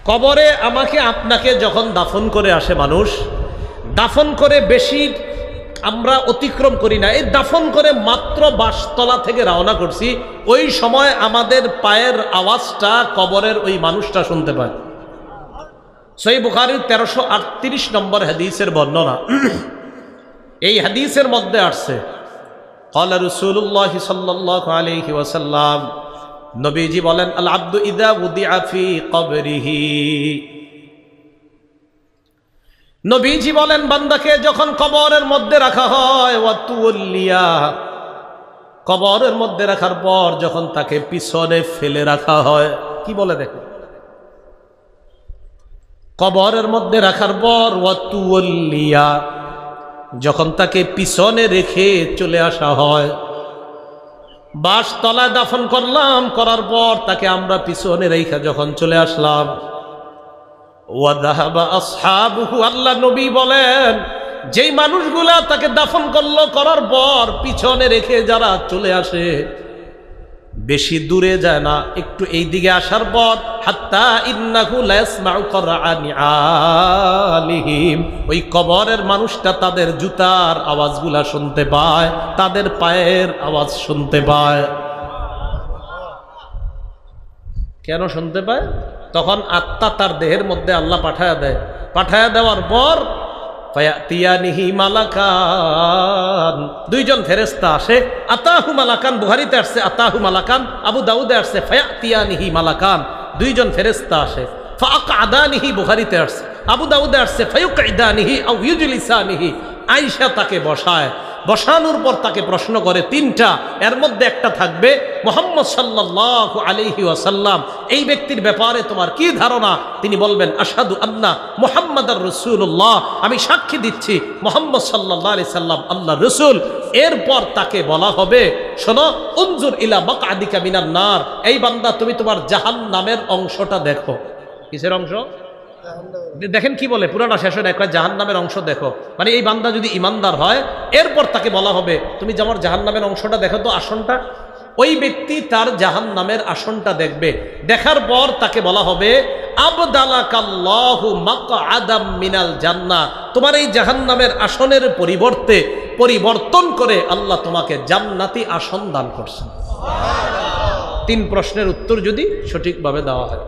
কবরে আমাকে আপনাকে যখন দাফন করে আসে মানুষ, দাফন করে বেশি আমরা অতিক্রম করি না, এই দাফন করে মাত্র বাসতলা থেকে রওনা করছি, ওই সময় আমাদের পায়ের আওয়াজটা কবরের ওই মানুষটা শুনতে পায়। সহিহ বুখারীর 1338 নম্বর হাদিসের বর্ণনা। এই হাদিসের মধ্যে আসছে ক্বালা রাসূলুল্লাহ সাল্লাল্লাহু আলাইহি ওয়াসাল্লাম, নবীজি বলেন, আল আব্দু ইযা উদিআ ফি কবরিহি, নবীজি বলেন বান্দাকে যখন কবরের মধ্যে রাখা হয়, ওয়াতুল্লিয়া, কবরের মধ্যে রাখার পর যখন তাকে পিছনে ফেলে রাখা হয়, কি বলে দেখো, কবরের মধ্যে রাখার পর ওয়াতুল্লিয়া, যখন তাকে পিছনে রেখে চলে আসা হয়, বাসতলায় দাফন করলাম, করার পর তাকে আমরা পিছনে রেখে যখন চলে আসলাম, ওয়াযাহাবা আসহাবুহু, আল্লাহ নবী বলেন যেই মানুষগুলা তাকে দাফন করলো, করার পর পিছনে রেখে যারা চলে আসে, বেশি দূরে যায় না, একটু এই দিকে আসার পর হাত্তা ইন্নাহু লা ইয়াসমাউ করাআনি আলিহিম, ওই কবরের মানুষটা তাদের জুতার আওয়াজগুলা শুনতে পায়, তাদের পায়ের আওয়াজ শুনতে পায়। কেন শুনতে পায়? তখন আত্মা তার দেহের মধ্যে আল্লাহ পাঠায়া দেয়, পাঠায়া দেওয়ার পর ফায়াতিয়ানিহি মালাকান, দুইজন ফেরেশতা আসে, আতাহু মালাকান, বুখারীতে আসছে আতাহু মালাকান, আবু দাউদে আসছে ফায়াতিয়ানিহি মালাকান, দুইজন ফেরেশতা আসে, ফাআকআদানিহি, বুখারীতে আসছে, আবু দাউদে আসছে ফায়ুকঈদানিহি আও ইউজলিসানিহি, আয়েশা তাকে বসায়, বসানোর পর তাকে প্রশ্ন করে তিনটা, এর মধ্যে একটা থাকবে মুহাম্মদ সাল্লাল্লাহু আলাইহি ওয়াসাল্লাম, এই ব্যক্তির ব্যাপারে তোমার কি ধারণা? তিনি বলবেন আশহাদু আন্না মুহাম্মাদার রাসূলুল্লাহ, আমি সাক্ষী দিচ্ছি মুহাম্মদ সাল্লাল্লাহু আলাইহি সাল্লাম আল্লাহর রাসূল। এরপর তাকে বলা হবে, শোনো, উনজুর ইলা মাকআদিকা মিনান নার, এই বান্দা তুমি তোমার জাহান্নামের অংশটা দেখো। কিসের অংশ? দেখেন কি বলে, পুরাটা শেষ হয়ে একটা জাহান্নামের অংশ দেখো, মানে এই বান্দা যদি ইমানদার হয়, এরপর তাকে বলা হবে তুমি যে আমার জাহান্নামের অংশটা দেখো তো, আসনটা। ওই ব্যক্তি তার জাহান্নামের আসনটা দেখবে, দেখার পর তাকে বলা হবে আবদালাকাল্লাহু মাকআদাম মিনাল জান্নাহ, তোমার এই জাহান্নামের আসনের পরিবর্তে পরিবর্তন করে আল্লাহ তোমাকে জান্নাতি আসন দান করছেন। তিন প্রশ্নের উত্তর যদি সঠিকভাবে দেওয়া হয়,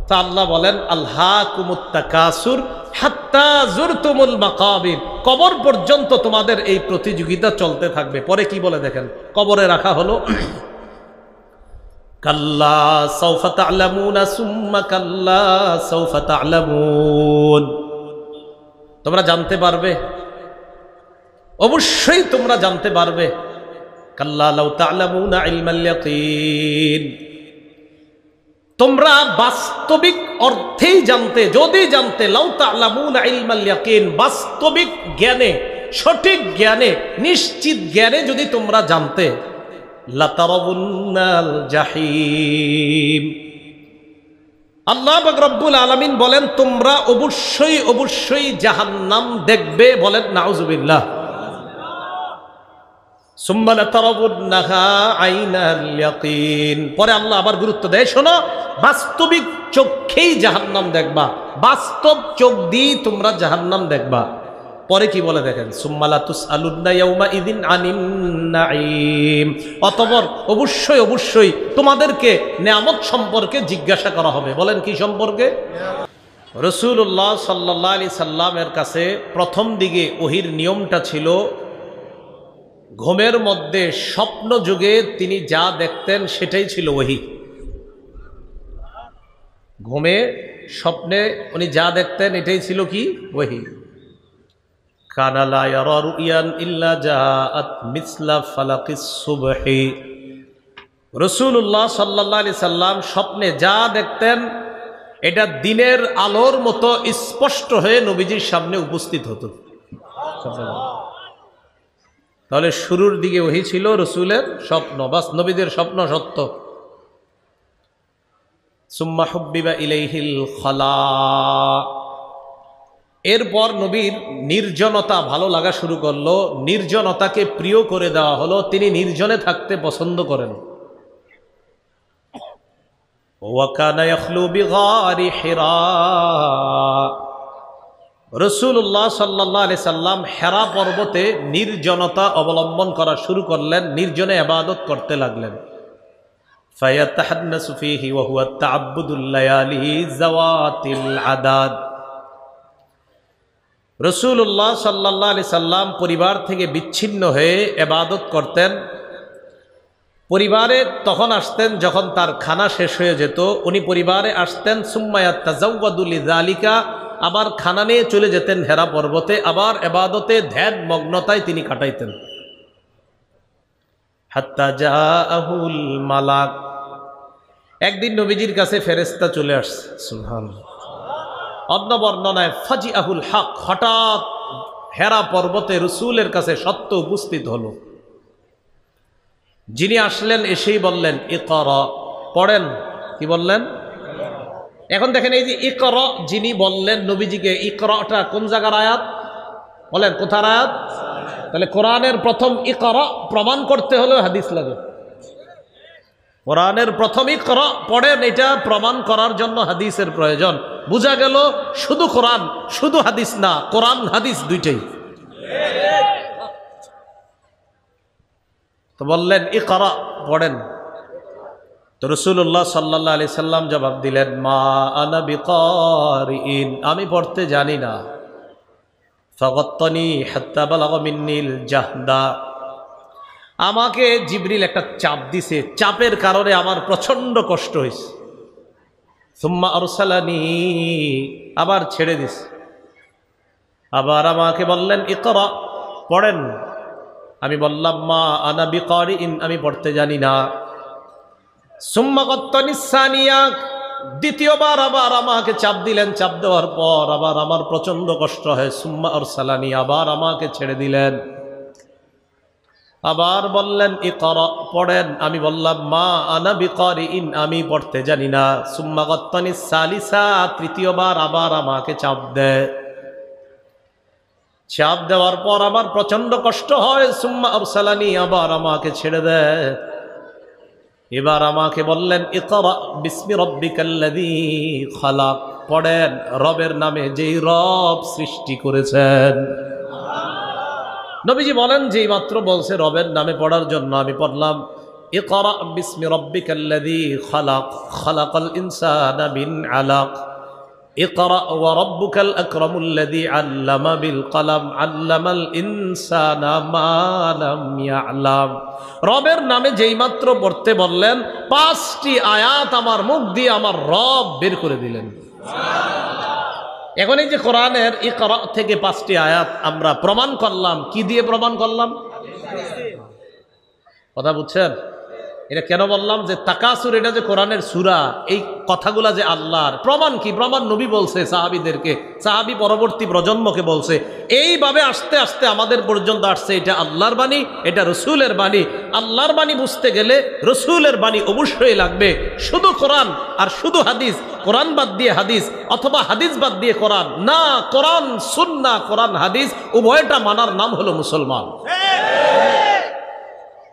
তা আল্লাহ বলেন আলহাকুমুত তাকাসুর হাত্তা জুরতুমুল মাকাবির, কবর পর্যন্ত তোমাদের এই প্রতিযোগিতা চলতে থাকবে। পরে কি বলে দেখেন, কবরে রাখা হলো, কাল্লা সাউফা তা'লামুনা সুম্মা কাল্লা সাউফা তা'লামুন, তোমরা জানতে পারবে, অবশ্যই তোমরা জানতে পারবে, কাল্লা লাউ তা'লামুনা ইলমাল ইয়াকিন, তোমরা বাস্তবিক অর্থেই জানতে, যদি জানতে, লাউ তা'লামুনা ইলমাল ইয়াকিন, বাস্তবিক জ্ঞানে, সঠিক জ্ঞানে, নিশ্চিত জ্ঞানে যদি তোমরা জানতে, লাতারাবুন্নাল জাহিম, আল্লাহ পাক রব্বুল আলামিন বলেন তোমরা অবশ্যই অবশ্যই জাহান্নাম দেখবে। বলেন নাউজুবিল্লাহ। সুম্মা লাতারাবুন্নাহা আইনাল ইয়াকিন, পরে আল্লাহ আবার গুরুত্ব দেয়, শোনো, বাস্তবিক চোখেই জাহান্নাম দেখবা, বাস্তব চোখ দিয়ে তোমরা জাহান্নাম দেখবা। পরে কি বলে দেখেন, সুম্মা লাতুসআলুন্না ইয়াউমা ইযিন আনিন নাঈম, অতঃপর অবশ্যই অবশ্যই তোমাদেরকে নেয়ামত সম্পর্কে জিজ্ঞাসা করা হবে। বলেন কি সম্পর্কে? রাসূলুল্লাহ সাল্লাল্লাহু আলাইহি সাল্লামের কাছে প্রথম দিকে ওহীর নিয়মটা ছিল, ঘুমের মধ্যে স্বপ্ন যুগে তিনি যা দেখতেন সেটাই ছিল ওহী। ঘুমে স্বপ্নে উনি যা দেখতেন এটাই ছিল কি? ওহী। কানা লা ইয়ারা রুয়ান ইল্লা জাআত মিসলা ফালাকিস সুবহি, রাসূলুল্লাহ সাল্লাল্লাহু আলাইহি সাল্লাম স্বপ্নে যা দেখতেন এটা দিনের আলোর মতো স্পষ্ট হয়ে নবীজির সামনে উপস্থিত হতো। তাহলে শুরুর দিকে ওহী ছিল রসুলের স্বপ্ন, বাস নবীদের স্বপ্ন সত্য। সুম্মা হুব্বিবা ইলাইহিল খালা, এরপর নবীর নির্জনতা ভালো লাগা শুরু করলো, নির্জনতাকে প্রিয় করে দেওয়া হলো, তিনি নির্জনে থাকতে পছন্দ করেন। ওয়া কানা ইয়াখলু বিগারি হিরা। রাসূলুল্লাহ সাল্লাল্লাহু আলাইহি সাল্লাম হেরা পর্বতে নির্জনতা অবলম্বন করা শুরু করলেন, নির্জনে ইবাদত করতে লাগলেন। ফায়াতাহান্নাসু ফীহি ওয়া হুয়া তা'আব্বুদুল লায়ালি যাওয়াতিল আদাদ। রাসূলুল্লাহ সাল্লাল্লাহু আলাইহি সাল্লাম পরিবার থেকে বিচ্ছিন্ন হয়ে ইবাদত করতেন। পরিবারে তখন আসতেন যখন তার খানা শেষ হয়ে যেত, উনি পরিবারে আসতেন। সুম্মা ইয়াতাযাওয়াদু লিযালিকা, আবার খানা নিয়ে চলে যেতেন হেরা পর্বতে, আবার ইবাদতে ধ্যান মগ্নতায় তিনি কাটাইতেন। হাত্তা জাআহুল মালাক, একদিন নবীজির কাছে ফেরেশতা চলে আসছে। সুবহানাল্লাহ। অন্য বর্ণনায় ফাজিআহুল হক, হঠাৎ হেরা পর্বতে রাসূলের কাছে সত্য উপস্থিত হলো। যিনি আসলেন এসেই বললেন ইকরা, পড়েন। কি বললেন? এখন দেখেন এই যে ইকরা যিনি বললেন নবীজিকে, ইকরাটা কোন জায়গার আয়াত বলেন? কোথার আয়াত? তাহলে কোরআনের প্রথম ইকরা প্রমাণ করতে হলে হাদিস লাগে। কোরআনের প্রথম ইকরা পড়েন, এটা প্রমাণ করার জন্য হাদিসের প্রয়োজন। বোঝা গেল শুধু কোরআন শুধু হাদিস না, কোরআন হাদিস দুইটাই। তো বললেন ইকরা, পড়েন। তো রাসূলুল্লাহ সাল্লাল্লাহু আলাইহি সাল্লাম জবাব দিলেন, মা আনা বিকারিইন, আমি পড়তে জানি না। ফাগাত্তানি হাত্তা বালাগা মিন্নিল জাহদা, আমাকে জিবরিল একটা চাপ দিছে, চাপের কারণে আমার প্রচন্ড কষ্ট হয়েছে। সুম্মা আরসালানি, আবার ছেড়ে দিছে। আবার আমাকে বললেন ইকরা, পড়েন। আমি বললাম মা আনা বিকারিইন, আমি পড়তে জানি না। সুম্মা গাত্তানি সানিয়া, দ্বিতীয়বার আবার আমাকে চাপ দিলেন। চাপ দেওয়ার পর আবার আমার প্রচন্ড কষ্ট হয়। সুম্মা আরসালানি, আবার আমাকে ছেড়ে দিলেন। আবার বললেন ইকরা, পড়েন। আমি বললাম মা আনা বিকারিইন, আমি পড়তে জানি না। সুম্মা গাত্তানি সালিসা, তৃতীয়বার আবার আমাকে চাপ দেয়। চাপ দেওয়ার পর আমার প্রচন্ড কষ্ট হয়। সুম্মা আরসালানি, আবার আমাকে ছেড়ে দেয়। এবার আমাকে বললেন ইকরা বিসমি রাব্বিকাল্লাযী খালাক, পড়েন রবের নামে যেই রব সৃষ্টি করেছেন। নবীজি বলেন যেই মাত্র বলছে রবের নামে পড়ার জন্য, আমি পড়লাম ইকরা বিসমি রাব্বিকাল্লাযী খালাক, খালাকাল ইনসানা মিন আলাক, ইকরা ওয়া রাব্বুকাল আকরামুল্লাযী আল্লামা বিল কলম, আল্লামাল ইনসানা মা লাম ইয়ালাম। রবের নামে যেই মাত্র পড়তে বললেন, 5টি আয়াত আমার মুখ দিয়ে আমার রব বের করে দিলেন। এখন এই যে কোরআনের ইকরা থেকে 5টি আয়াত আমরা প্রমাণ করলাম, কি দিয়ে প্রমাণ করলাম? কথা বুঝছেন? এটা কেন বললাম যে তাকাসুর, এটা যে কোরআনের সূরা, এই কথাগুলা যে আল্লাহর, প্রমাণ কি? প্রমাণ নবী বলছে সাহাবীদেরকে, সাহাবী পরবর্তী প্রজন্মকে বলছে। এইভাবে আস্তে আস্তে আমাদের পর্যন্ত আসছে। এটা আল্লাহর বাণী, এটা রসুলের বাণী। আল্লাহর বাণী বুঝতে গেলে রসুলের বাণী অবশ্যই লাগবে। শুধু কোরআন আর শুধু হাদিস, কোরআন বাদ দিয়ে হাদিস অথবা হাদিস বাদ দিয়ে কোরআন না, কোরআন সুন্নাহ, কোরআন হাদিস উভয়টা মানার নাম হলো মুসলমান।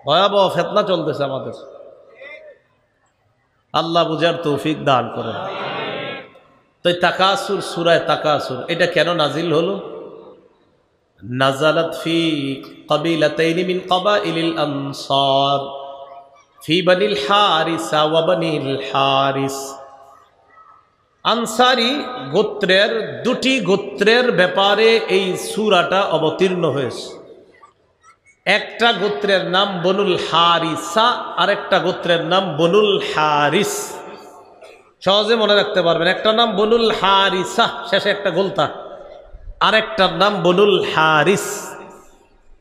ভয়াবহ ফিতনা চলতেছে আমাদের, আল্লাহ বুঝার তৌফিক দান করেন। তো তাকাসুর, সূরায়ে তাকাসুর, এটা কেন নাজিল হলো? নাজালাত ফি কাবিলাতাইনি মিন কাবাইলিল আনসার ফি বানিল হারিসা ওয়া বানিল হারিস। আনসারি গোত্রের 2টি গোত্রের ব্যাপারে এই সূরাটা অবতীর্ণ হয়েছে। একটা গোত্রের নাম বনুল হারিসা, আরেকটা গোত্রের নাম বনুল হারিস। সহজে মনে রাখতে পারবেন। একটা নাম বনুল হারিসা, শেষে একটা গোলতা, আরেকটার নাম বনুল হারিস।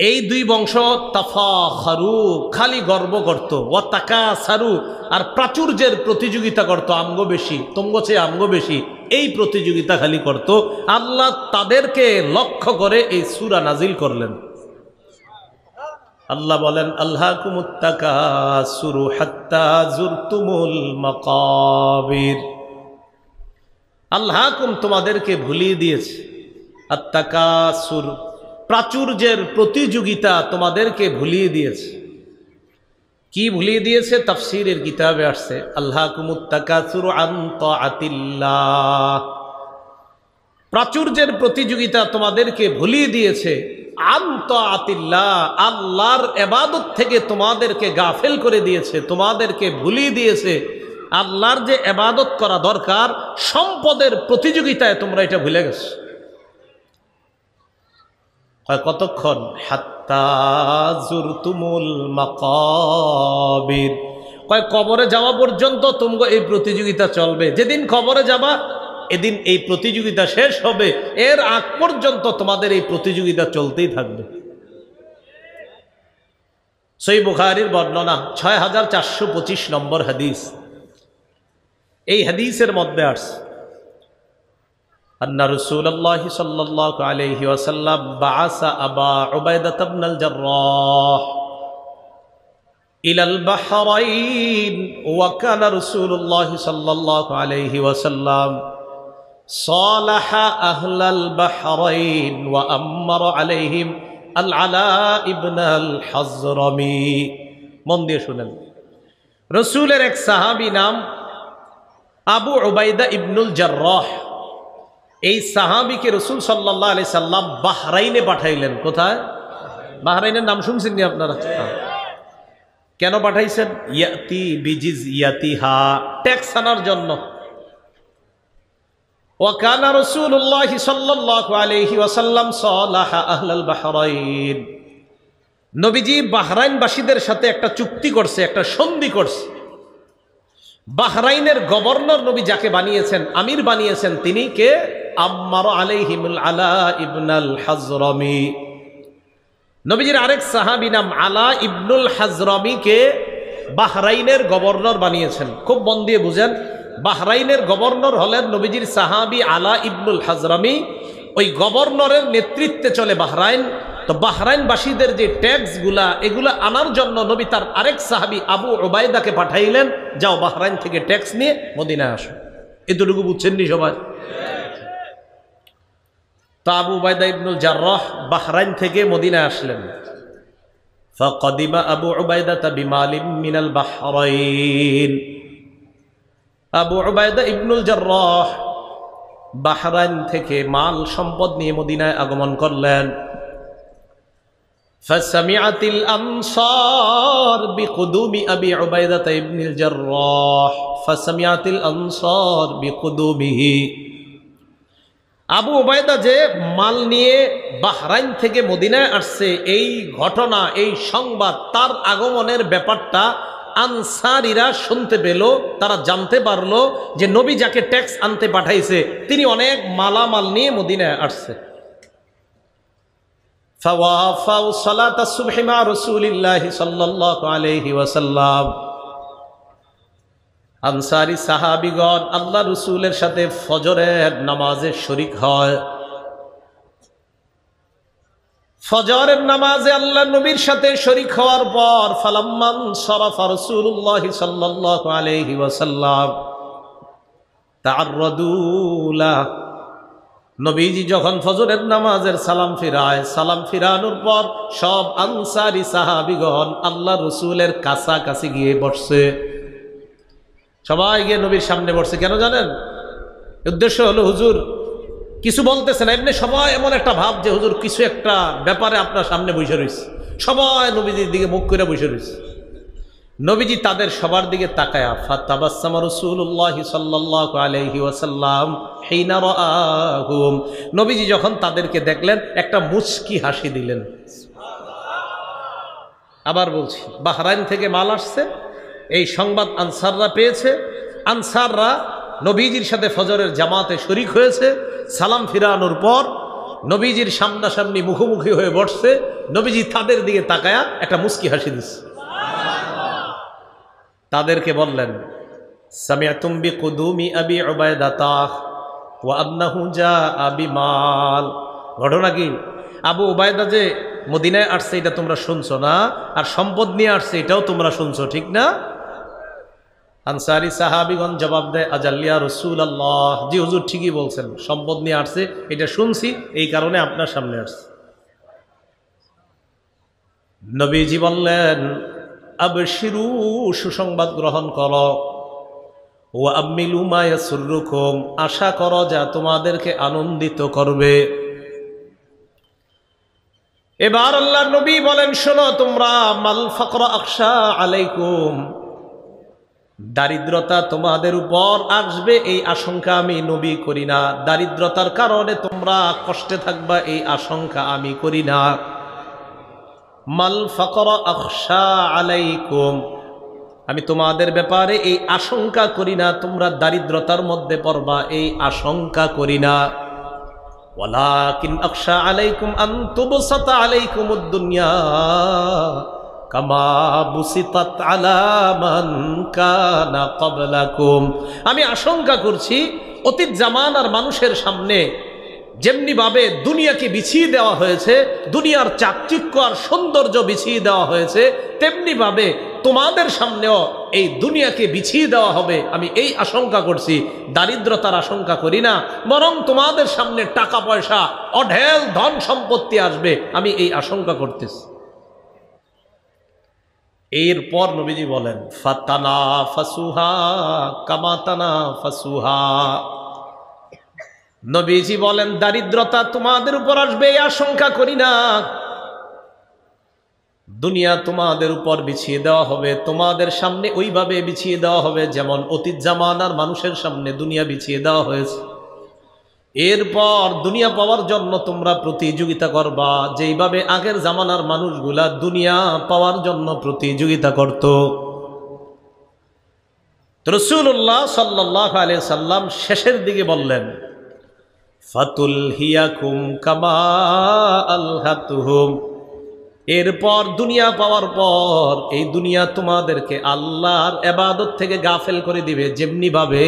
এই 2 বংশ তাফাখারু, খালি গর্ব করত, ওয়া তাকাসারু, আর প্রাচুর্যের প্রতিযোগিতা করত। আমগো বেশি, তোমগো চেয়ে আমগো বেশি, এই প্রতিযোগিতা খালি করত। আল্লাহ তাদেরকে লক্ষ্য করে এই সূরা নাজিল করলেন। আল্লাহ বলেন আল্লাকুমুত তাকাসুরু হাত্তা যুরতুমুল মাকাবির। আল্লাকুম, তোমাদেরকে ভুলিয়ে দিয়েছে, আত-তাকাসুর, প্রাচুর্যের প্রতিযোগিতা তোমাদেরকে ভুলিয়ে দিয়েছে। কি ভুলিয়ে দিয়েছে? তাফসীরের কিতাবে আসছে, আল্লাহকুমুত তাকাসুরু আন তাআতিল্লাহ, প্রাচুর্যের প্রতিযোগিতা তোমাদেরকে ভুলিয়ে দিয়েছে আন তাআতিল্লাহ, আল্লাহর ইবাদত থেকে তোমাদেরকে গাফেল করে দিয়েছে, তোমাদেরকে ভুলিয়ে দিয়েছে আল্লাহর যে ইবাদত করা দরকার। সম্পদের প্রতিযোগিতায় তোমরা এটা ভুলে গেছো। কতক্ষণ? হাত্তা যুরতুমুল মাকাবির, কয় কবরে যাওয়া পর্যন্ত তোমরা এই প্রতিযোগিতা চলবে। যেদিন কবরে যাবা এদিন এই প্রতিযোগিতা শেষ হবে, এর আগ পর্যন্ত তোমাদের এই প্রতিযোগিতা চলতেই থাকবে। সহিহ বুখারীর বর্ণনা 6425 নম্বর হাদিস। এই হাদিসের মধ্যে আসছে আন্না রাসূলুল্লাহ সাল্লাল্লাহু আলাইহি ওয়াসাল্লাম বাআসা আবা উবাইদা ইবনুল জাররাহ ইলাল বাহরাইন ওয়া কানা রাসূলুল্লাহ সাল্লাল্লাহু আলাইহি ওয়াসাল্লাম সালাহা আহলাল বাহরাইন ওয়া আমারা আলাইহিম আল আলা ইবনুল হাজরামি। মন দিয়ে শুনেন, রাসূলের এক সাহাবী নাম আবু উবাইদা ইবনুল জাররাহ, এই সাহাবীকে রাসূল সাল্লাল্লাহু আলাইহি সাল্লাম বাহরাইনে পাঠাইলেন। কোথায়? বাহরাইনের নাম শুনছেন নি আপনারা? কেন পাঠাইছেন? ইয়াতি বিজিজিয়াতিহা, ট্যাক্স আনার জন্য। ওয়া কানা রাসূলুল্লাহ সাল্লাল্লাহু আলাইহি ওয়াসাল্লাম সালাহা আহলাল বাহরাইন, নবীজি বাহরাইনবাসীদের সাথে একটা চুক্তি করছে, একটা সন্ধি করছে। বাহরাইনের গভর্নর নবী যাকে বানিয়েছেন, আমির বানিয়েছেন, তিনি কে? আম্মার আলাইহিমুল আলা ইবনুল হাজরামি। নবীজির আরেক সাহাবী নাম আলা ইবনুল হাজরামিকে বাহরাইনের গভর্নর বানিয়েছেন। খুব মন দিয়ে বুঝেন, বাহরাইনের গভর্নর হলেন নবীজির সাহাবী আলা ইবনুল হাজরামি। ওই গভর্নরের নেতৃত্বে চলে বাহরাইন। তো বাহরাইনবাসীদের যে ট্যাক্সগুলা, এগুলা আনার জন্য নবী তার আরেক সাহাবী আবু উবাইদাকে পাঠাইলেন, যাও বাহরাইন থেকে ট্যাক্স নিয়ে মদিনায় আসো। এতটুকু বুঝছেন নি সবাই? তো আবু উবাইদা ইবনুল জাররাহ বাহরাইন থেকে মদিনায় আসলেন। ফাকাদিমা আবু উবাইদা বিমালিম মিনাল বাহরাইন, আবু উবাইদা ইবনুল জাররাহ বাহরাইন থেকে মাল সম্পদ নিয়ে মদিনায় আগমন করলেন। فسمعت الأنصار بقدوم أبي عبيدة بن الجراح فسمعت الأنصار بقدومه, আবু উবাইদা যে মাল নিয়ে বাহরাইন থেকে মদিনায় আসছে, এই ঘটনা, এই সংবাদ, তার আগমনের ব্যাপারটা আনসারীরা শুনতে পেল। তারা জানতে পারলো যে নবী যাকে ট্যাক্স আনতে পাঠাইছে তিনি অনেক মালামাল নিয়ে মদিনায় আসছে। فوافوا صلاة الصبح مع رسول الله صلى الله عليه وسلم, আনসারী সাহাবীগণ আল্লাহ রাসূলের সাথে ফজরের নামাজে শরীক হয়। ফজরের নামাজে আল্লাহ নবীর সাথে শরীক হওয়ার পর ফালাম্মান সারাফা রাসূলুল্লাহ সাল্লাল্লাহু আলাইহি ওয়াসাল্লাম তাআররাদু লা, নবীজি যখন ফজরের নামাজের সালাম ফিরায়, সালাম ফিরানোর পর সব আনসারী সাহাবীগণ আল্লাহ রসুলের কাছাকাছি গিয়ে বসছে। সবাই গিয়ে নবীর সামনে বসছে। কেন জানেন? উদ্দেশ্য হলো হুজুর কিছু বলতেছে না, এমনি সবাই এমন একটা ভাব যে হুজুর কিছু একটা ব্যাপারে আপনার সামনে বসে রয়েছে। সবাই নবীজির দিকে মুখ করে বসে রয়েছে। নবীজি তাদের সবার দিকে তাকায়া ফাতাবাসসামা রাসূলুল্লাহ সাল্লাল্লাহু আলাইহি ওয়াসাল্লাম হিনা রাআহুম, নবীজি যখন তাদেরকে দেখলেন একটা মুচকি হাসি দিলেন। আবার বলছি, বাহরাইন থেকে মাল আসছে, এই সংবাদ আনসাররা পেয়েছে। আনসাররা নবীজির সাথে ফজরের জামাতে শরীক হয়েছে। সালাম ফিরানোর পর নবীজির সামনাসামনি মুখোমুখি হয়ে বসছে। নবীজি তাদের দিকে তাকায়া একটা মুচকি হাসি দিচ্ছে। তাদেরকে বললেন, সামিআতুম বিকুদুমি আবি উবাইদাতা ওয়া আন্নাহু জাআ বিমাল, ঘটনা কি? আবু উবাইদা যে মদিনায় আসছে এটা তোমরা শুনছো না, আর সম্পদ নিয়ে আসছে এটাও তোমরা শুনছো, ঠিক না? আনসারী সাহাবীগণ জবাব দেয়, আজাল্লিয়া রাসূলুল্লাহ, জি হুজুর ঠিকই বলছেন, সম্পদ নিয়ে আসছে, এটা শুনছি, এই কারণে আপনার সামনে আসছে। নবীজি বললেন, আবশিরু সুসংবাদ গ্রহণ করো, ওয়া আমিলু মা ইয়াসুররুকুম আশা করো যা তোমাদেরকে আনন্দিত করবে। এবার আল্লাহর নবী বলেন, শোনো তোমরা, মাল ফাকরা আখশা আলাইকুম, দারিদ্রতা তোমাদের উপর আসবে এই আশঙ্কা আমি নবী করি না। দারিদ্রতার কারণে তোমরা কষ্টে থাকবা এই আশঙ্কা আমি করি না। মাল ফাকরা আখশা আলাইকুম, আমি তোমাদের ব্যাপারে এই আশঙ্কা করি না তোমরা দারিদ্রতার মধ্যে পড়বা, এই আশঙ্কা করি না। ওয়ালাকিন আখশা আলাইকুম আন তুবসাতা আলাইকুমুদ দুনিয়া কামা বুসিতাত আলা মান কানা ক্বাবলাকুম, আমি আশঙ্কা করছি অতীত জামানার মানুষের সামনে যেমনি ভাবে দুনিয়াকে বিছিয়ে দেওয়া হয়েছে, দুনিয়ার চাকচিক্য আর সৌন্দর্য বিছিয়ে দেওয়া হয়েছে, তেমনি ভাবে তোমাদের সামনেও এই দুনিয়াকে বিছিয়ে দেওয়া হবে, আমি এই আশঙ্কা করছি। দারিদ্রতার আশঙ্কা করি না, বরং তোমাদের সামনে টাকা পয়সা অঢেল ধন সম্পত্তি আসবে, আমি এই আশঙ্কা করতেছি। এরপর নবীজি বলেন, ফাতানা ফাসুহা কামাতানা ফাসুহা, নবীজি বলেন দারিদ্রতা তোমাদের উপর আসবে এই আশঙ্কা করি না, দুনিয়া তোমাদের উপর বিছিয়ে দেওয়া হবে, তোমাদের সামনে ওইভাবে বিছিয়ে দেওয়া হবে যেমন অতীত জামানার মানুষের সামনে দুনিয়া বিছিয়ে দেওয়া হয়েছে। এরপর দুনিয়া পাওয়ার জন্য তোমরা প্রতিযোগিতা করবা, যেইভাবে আগের জামানার মানুষগুলা দুনিয়া পাওয়ার জন্য প্রতিযোগিতা করত। রাসূলুল্লাহ সাল্লাল্লাহু আলাইহি সাল্লাম শেষের দিকে বললেন, ফাতুলহিয়াকুম কামা আলহাতুহুম, এরপর দুনিয়া পাওয়ার পর এই দুনিয়া তোমাদেরকে আল্লাহর ইবাদত থেকে গাফেল করে দিবে, যেমনি ভাবে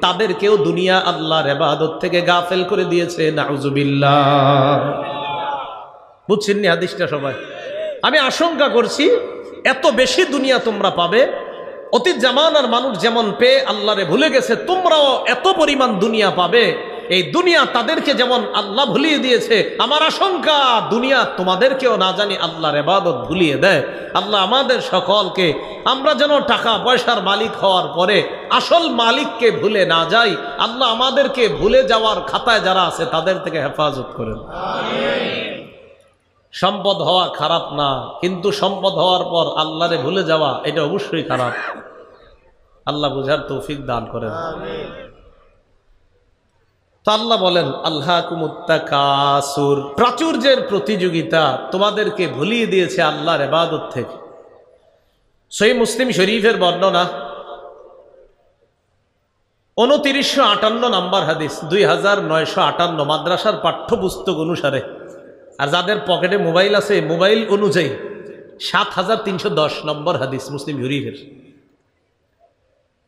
তাদেরকেও দুনিয়া আল্লাহর ইবাদত থেকে গাফেল করে দিয়েছে। নাউজুবিল্লাহ। বুঝছেন নি হাদিসটা সবাই? আমি আশঙ্কা করছি এত বেশি দুনিয়া তোমরা পাবে, অতীত জামানার মানুষ যেমন পেয়ে আল্লাহরে ভুলে গেছে, তোমরাও এত পরিমাণ দুনিয়া পাবে, এই দুনিয়া তাদেরকে যেমন আল্লাহ ভুলিয়ে দিয়েছে, আমার আশঙ্কা দুনিয়া তোমাদেরকেও না জানি আল্লাহর ইবাদত ভুলিয়ে দেয়। আল্লাহ আমাদের সকলকে, আমরা যেন টাকা পয়সার মালিক হওয়ার পরে আসল মালিককে ভুলে না যাই। আল্লাহ আমাদেরকে ভুলে যাওয়ার খাতায় যারা আছে তাদের থেকে হেফাজত করেন। সম্পদ হওয়া খারাপ না, কিন্তু সম্পদ হওয়ার পর আল্লাহরে ভুলে যাওয়া এটা অবশ্যই খারাপ। আল্লাহ বুঝার তৌফিক দান করেন। আল্লাহ বলেন, আল্লাহকুমুত তাকাসুর, প্রাচুর্যের প্রতিযোগিতা তোমাদেরকে ভুলিয়ে দিয়েছে আল্লাহর ইবাদত থেকে। সহিহ মুসলিম শরীফের বর্ণনা 2958 নম্বর হাদিস, 2958 মাদ্রাসার পাঠ্যপুস্তক অনুসারে। আর যাদের পকেটে মোবাইল আছে মোবাইল অনুযায়ী 7310 নম্বর হাদিস মুসলিম শরীফের।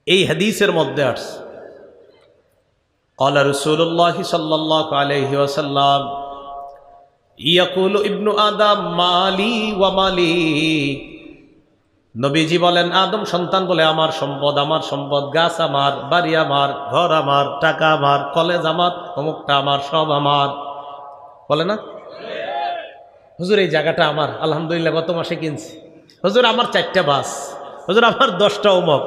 এই হাদিসের মধ্যে আসছে, قال رسول الله صلى الله عليه وسلم يقول ابن آدم مالي ومالي, নবীজি বলেন আদম সন্তান বলে আমার সম্পদ, আমার সম্পদ, গাছ আমার, বাড়ি আমার, ঘর আমার, টাকা আমার, কলেজ আমার, অমুকটা আমার, সব আমার। বলে না হুজুর এই জায়গাটা আমার, আলহামদুলিল্লাহ গত মাসে কিনছি, হুজুর আমার 4টা বাস, হুজুর আমার 10টা অমুক।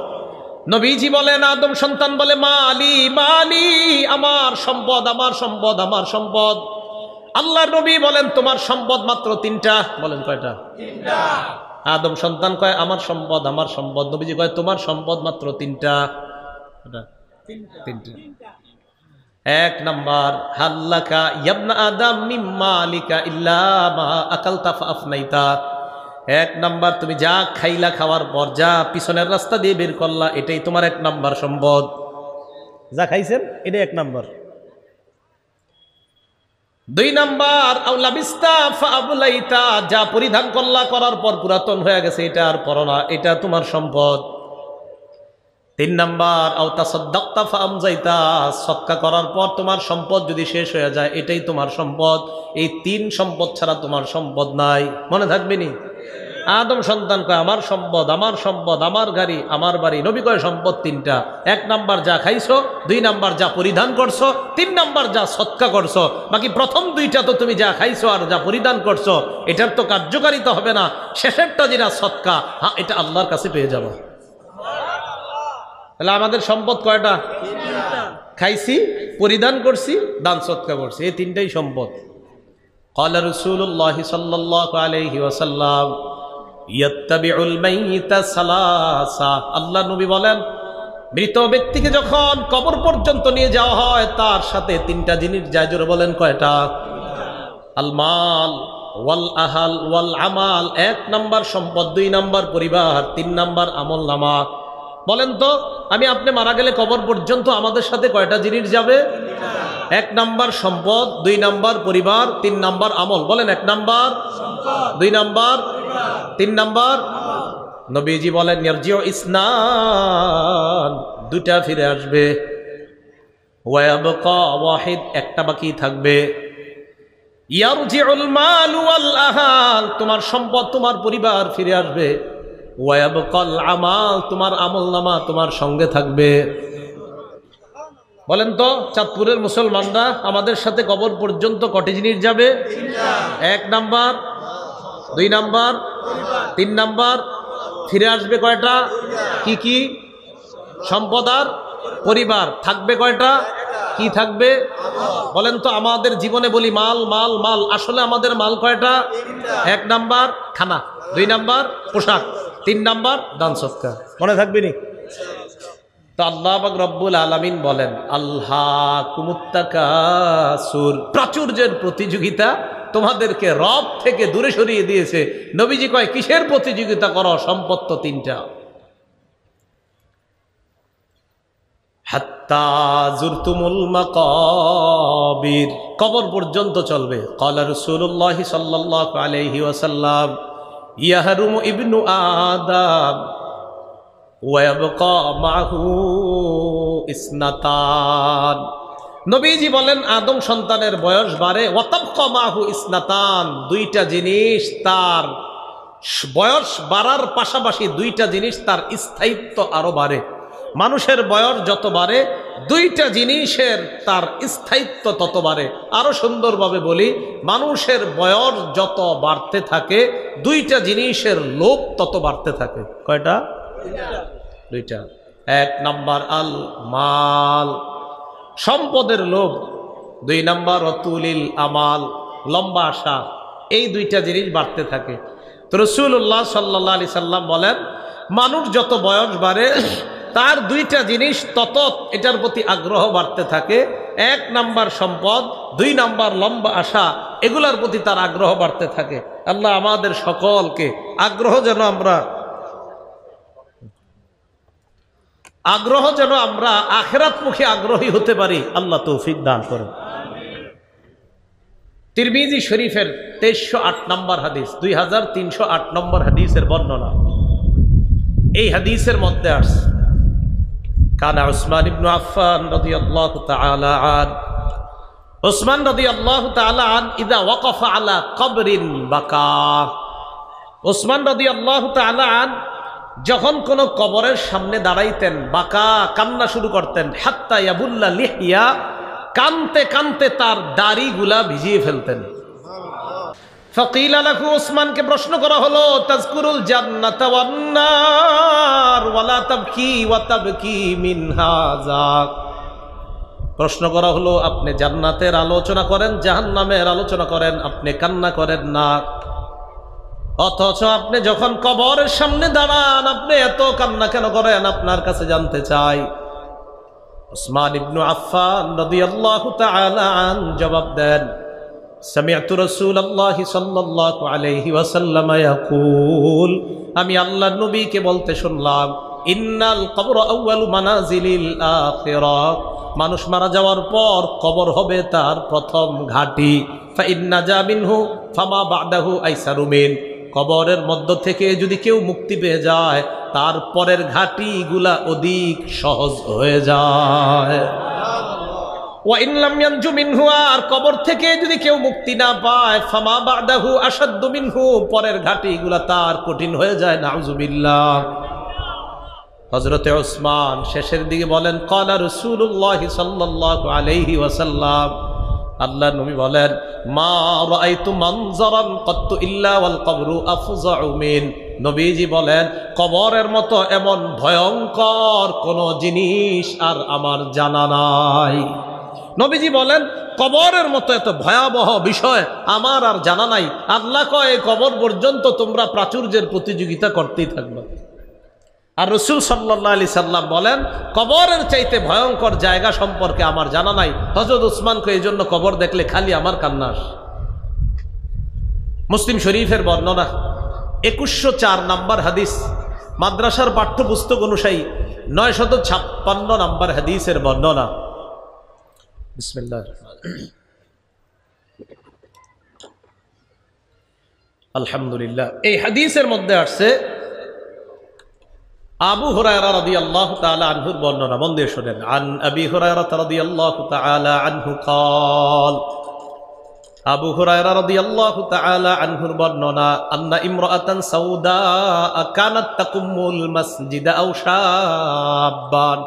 নবীজি বলেন আদম সন্তান বলে মালি মালি, আমার সম্পদ, আমার সম্পদ, আমার সম্পদ। আল্লাহর নবী বলেন তোমার সম্পদ মাত্র 3টা। বলেন কয়টা? 3টা। আদম সন্তান কয় আমার সম্পদ, আমার সম্পদ। নবীজি কয় তোমার সম্পদ মাত্র 3টা। 3টা। 1 নাম্বার, হাল্লাকা ইয়াবনা আদম মিম্মা আলিকা ইল্লা মা আকালতা ফাআফনাইতা। 1 নাম্বার, তুমি যা খাইলা, খাওয়ার পর যা পিছনের রাস্তা দিয়ে বের করলা, এটাই তোমার 1 নাম্বার সম্পদ। যা খাইছেন এটাই 1 নাম্বার। 2 নাম্বার, আউলাবিস্তা ফাআবলাইতা, যা পরিধান করলা, করার পর পুরাতন হয়ে গেছে, এটা আর পরো না, এটা তোমার সম্পদ। 3 নাম্বার, আও তাসাদদাকতা ফাআমজাইতা, সদকা করার পর তোমার সম্পদ যদি শেষ হয়ে যায়, এটাই তোমার সম্পদ। এই 3 সম্পদ ছাড়া তোমার সম্পদ নাই। মনে থাকবে নি? আদম সন্তান কয় আমার সম্পদ, আমার সম্পদ, আমার গাড়ি, আমার বাড়ি। নবী কয় সম্পদ তিনটা। 1 নাম্বার যা খাইছো, 2 নাম্বার যা পরিধান করছো, 3 নাম্বার যা সৎকা করছো। বাকি প্রথম 2টা তো তুমি যা খাইছো আর যা পরিধান করছো এটার তো কার্যকারিতা হবে না। শেষেরটা যেটা সৎকা, হ্যাঁ এটা আল্লাহর কাছে পেয়ে যাবো। তাহলে আমাদের সম্পদ কয়টা? খাইছি, পরিধান করছি, দান সৎকা করছি, এই 3টাই সম্পদ। قال رسول الله صلى الله عليه وسلم يتبع الميت ثلاثه। আল্লাহ নবী বলেন মৃত ব্যক্তিকে যখন কবর পর্যন্ত নিয়ে যাওয়া হয় তার সাথে 3টা জিনিস যায়। জোরে বলেন কয়টা? আল মাল ওয়াল আহাল ওয়াল আমাল। 1 নাম্বার সম্পদ, 2 নাম্বার পরিবার, 3 নাম্বার আমল নামা। বলেন তো আমি আপনি মারা গেলে কবর পর্যন্ত আমাদের সাথে কয়টা জিনিস যাবে? 1 নাম্বার সম্পদ, 2 নাম্বার পরিবার, 3 নাম্বার আমল। বলেন 1 নাম্বার সম্পদ, 2 নাম্বার, 3 নাম্বার। নবীজি বলেন ইয়ারজিউ ইসনান, 2টা ফিরে আসবে। ওয়ায়াবকা ওয়াহিদ, একটা বাকি থাকবে। ইয়ারজিউল মাল ওয়াল আহাল, তোমার সম্পদ তোমার পরিবার ফিরে আসবে। ওয়ায়াবকাল আমাল, তোমার আমলনামা তোমার সঙ্গে থাকবে। বলেন তো চাঁদপুরের মুসলমানরা আমাদের সাথে কবর পর্যন্ত কটি জিনিস যাবে? 1 নাম্বার, 2 নাম্বার, 3 নাম্বার। ফিরে আসবে কয়টা? কি কি? সম্পদ আর পরিবার। থাকবে কয়টা? কি থাকবে? বলেন তো আমাদের জীবনে বলি মাল মাল মাল, আসলে আমাদের মাল কয়টা? 1 নাম্বার খানা, 2 নাম্বার পোশাক, 3 নাম্বার দান সৎকা। মনে থাকবে নি? তো আল্লাহ পাক রব্বুল আলামিন বলেন আল্লাহকুমুত তাকাসুর, প্রাচুর্যের প্রতিযোগিতা তোমাদেরকে রব থেকে দূরে সরিয়ে দিয়েছে। নবীজি কয় কিসের প্রতিযোগিতা করো? সম্পদ তো 3টা। হাত্তা জুরতুমুল মাকাবির, কবর পর্যন্ত চলবে। ক্বালা রাসূলুল্লাহ সাল্লাল্লাহু আলাইহি ওয়াসাল্লাম ইয়াহরুমু ইবনু আদম ওয়ায়াবকা মাহু ইসনাতান। নবীজি বলেন আদম সন্তানের বয়স বাড়ে, ওয়াতাবকা মাহু ইসনাতান, 2টা জিনিস তার বয়স বাড়ার পাশাপাশি 2টা জিনিস তার স্থায়িত্ব আরো বাড়ে। মানুষের বয়স যত বাড়ে 2টা জিনিসের তার স্থায়িত্ব তত বাড়ে। আরো সুন্দরভাবে বলি, মানুষের বয়স যত বাড়তে থাকে 2টা জিনিসের লোভ তত বাড়তে থাকে। কয়টা? 2টা। 1 নাম্বার আল মাল, সম্পদের লোভ। 2 নাম্বার অতুলিল আমাল, লম্বা আশা। এই 2টা জিনিস বাড়তে থাকে। তো রাসূলুল্লাহ সাল্লাল্লাহু আলাইহি সাল্লাম বলেন মানুষ যত বয়স বাড়ে তার 2টা জিনিস তত এটার প্রতি আগ্রহ বাড়তে থাকে। 1 নাম্বার সম্পদ, 2 নাম্বার লম্বা আশা, এগুলার প্রতি তার আগ্রহ বাড়তে থাকে। আল্লাহ আমাদের সকলকে আগ্রহ যেন আমরা আখিরাতমুখী আগ্রহী হতে পারি, আল্লাহ তৌফিক দান করেন। তিরমিজি শরীফের 2308 নম্বর হাদিস, 2308 নম্বর হাদিসের বর্ণনা। এই হাদিসের মধ্যে আসছে কানা উসমান ইবনে আফফান রাদিয়াল্লাহু তাআলা আন, উসমান রাদিয়াল্লাহু তাআলা আন ইযা ওয়াকাফা আলা কবরিন বাকা। উসমান রাদিয়াল্লাহু তাআলা আন যখন কোন কবরের সামনে দাঁড়াইতেন বাকা, কান্না শুরু করতেন। হাত্তা ইয়াবুল্লা লিহিয়া, কানতে কানতে তার দাড়িগুলা ভিজিয়ে ফেলতেন। ফাকিলা লাহু, উসমানকে প্রশ্ন করা হলো তাজকুরুল জান্নাতা ওয়ান নার ওয়ালা তাবকি ওয়া তাবকি মিন হাযা। প্রশ্ন করা হলো আপনি জান্নাতের আলোচনা করেন, জাহান্নামের আলোচনা করেন, আপনি কান্না করেন না, অথচ আপনি যখন কবরের সামনে দাঁড়ান আপনি এত কান্না কেন করেন? আপনার কাছে জানতে চাই। উসমান ইবনে আফফান রাদিয়াল্লাহু তাআলা আন জবাব দেন, সামি'তু রাসূলুল্লাহ সাল্লাল্লাহু আলাইহি ওয়াসাল্লাম ইয়াকুল, আমি আল্লাহর নবীকে বলতে শুনলাম, ইন্নাল কবর আউয়ালু মানাজিলিল আখিরাহ, মানুষ মারা যাওয়ার পর কবর হবে তার প্রথম ঘাঁটি। ফা ইন্না জা মিনহু ফামা বা'দাহু আইসারু মিন, কবরের মধ্য থেকে যদি কেউ মুক্তি পেয়ে যায় তারপরের ঘাটিগুলা অধিক সহজ হয়ে যায়। ওয়া ইন লাম ইয়ানজু মিনহু, আর কবর থেকে যদি কেউ মুক্তি না পায়, ফামা বাদাহু আশাদ্দু মিনহু, পরের ঘাটিগুলা তার কঠিন হয়ে যায়। নাউযুবিল্লাহ। হযরতে ওসমান শেষের দিকে বলেন, ক্বালা রাসূলুল্লাহ সাল্লাল্লাহু আলাইহি ওয়াসাল্লাম, আল্লাহর নবী বলেন, মা রাআইতু মানজারান কাত্তু ইল্লা ওয়াল কবরু আফযাউ মিন। নবীজি বলেন, কবরের মতো এমন ভয়ঙ্কর কোন জিনিস আর আমার জানা নাই। নবীজি বলেন, কবরের মতো এত ভয়াবহ বিষয় আমার আর জানা নাই। আল্লাহ কয়, কবর পর্যন্ত তোমরা প্রাচুর্যের প্রতিযোগিতা করতেই থাকবে। আর রাসূল সাল্লাল্লাহু আলাইহি সাল্লাম বলেন, কবরের চাইতে ভয়ঙ্কর জায়গা সম্পর্কে আমার জানা নাই। হযরত উসমানকে এই জন্য কবর দেখলে খালি আমার কান্না আসে। মুসলিম শরীফের বর্ণনা 2104 নম্বর হাদিস, মাদ্রাসার পাঠ্যপুস্তক অনুযায়ী 956 নম্বর হাদিসের বর্ণনা। বিসমিল্লাহ। আলহামদুলিল্লাহ। এই হাদিসের মধ্যে আসছে আবু হুরায়রা রাদিয়াল্লাহু তাআলা আনহুর বর্ণনা। মন দিয়ে শুনেন। আন আবি হুরায়রা রাদিয়াল্লাহু তাআলা আনহু قال, আবু হুরায়রা রাদিয়াল্লাহু তাআলা আনহুর বর্ণনা, আন্না ইমরাআতান সাউদা কানাত তাকুমুল মাসজিদ আও শাবান,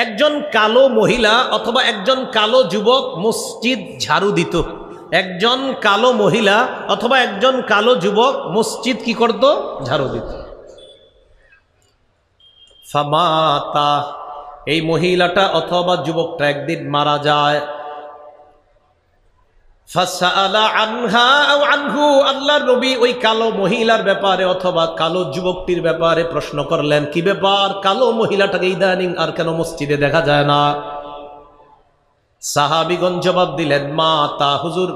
একজন কালো মহিলা অথবা একজন কালো যুবক মসজিদ ঝাড়ু দিত। একজন কালো মহিলা অথবা একজন কালো যুবক মসজিদ কি করত? ঝাড়ু দিত। ফামাতা, এই মহিলাটা অথবা যুবকটা একদিন মারা যায়। ফাসআলা আনহা আও আনহু, আল্লাহর নবী ওই কালো মহিলার ব্যাপারে অথবা কালো যুবকটির ব্যাপারে প্রশ্ন করলেন, কি ব্যাপার, কালো মহিলাটাকে ইদানিং আর কেন মসজিদে দেখা যায় না? সাহাবীগণ জবাব দিলেন, মা তা হুজুর,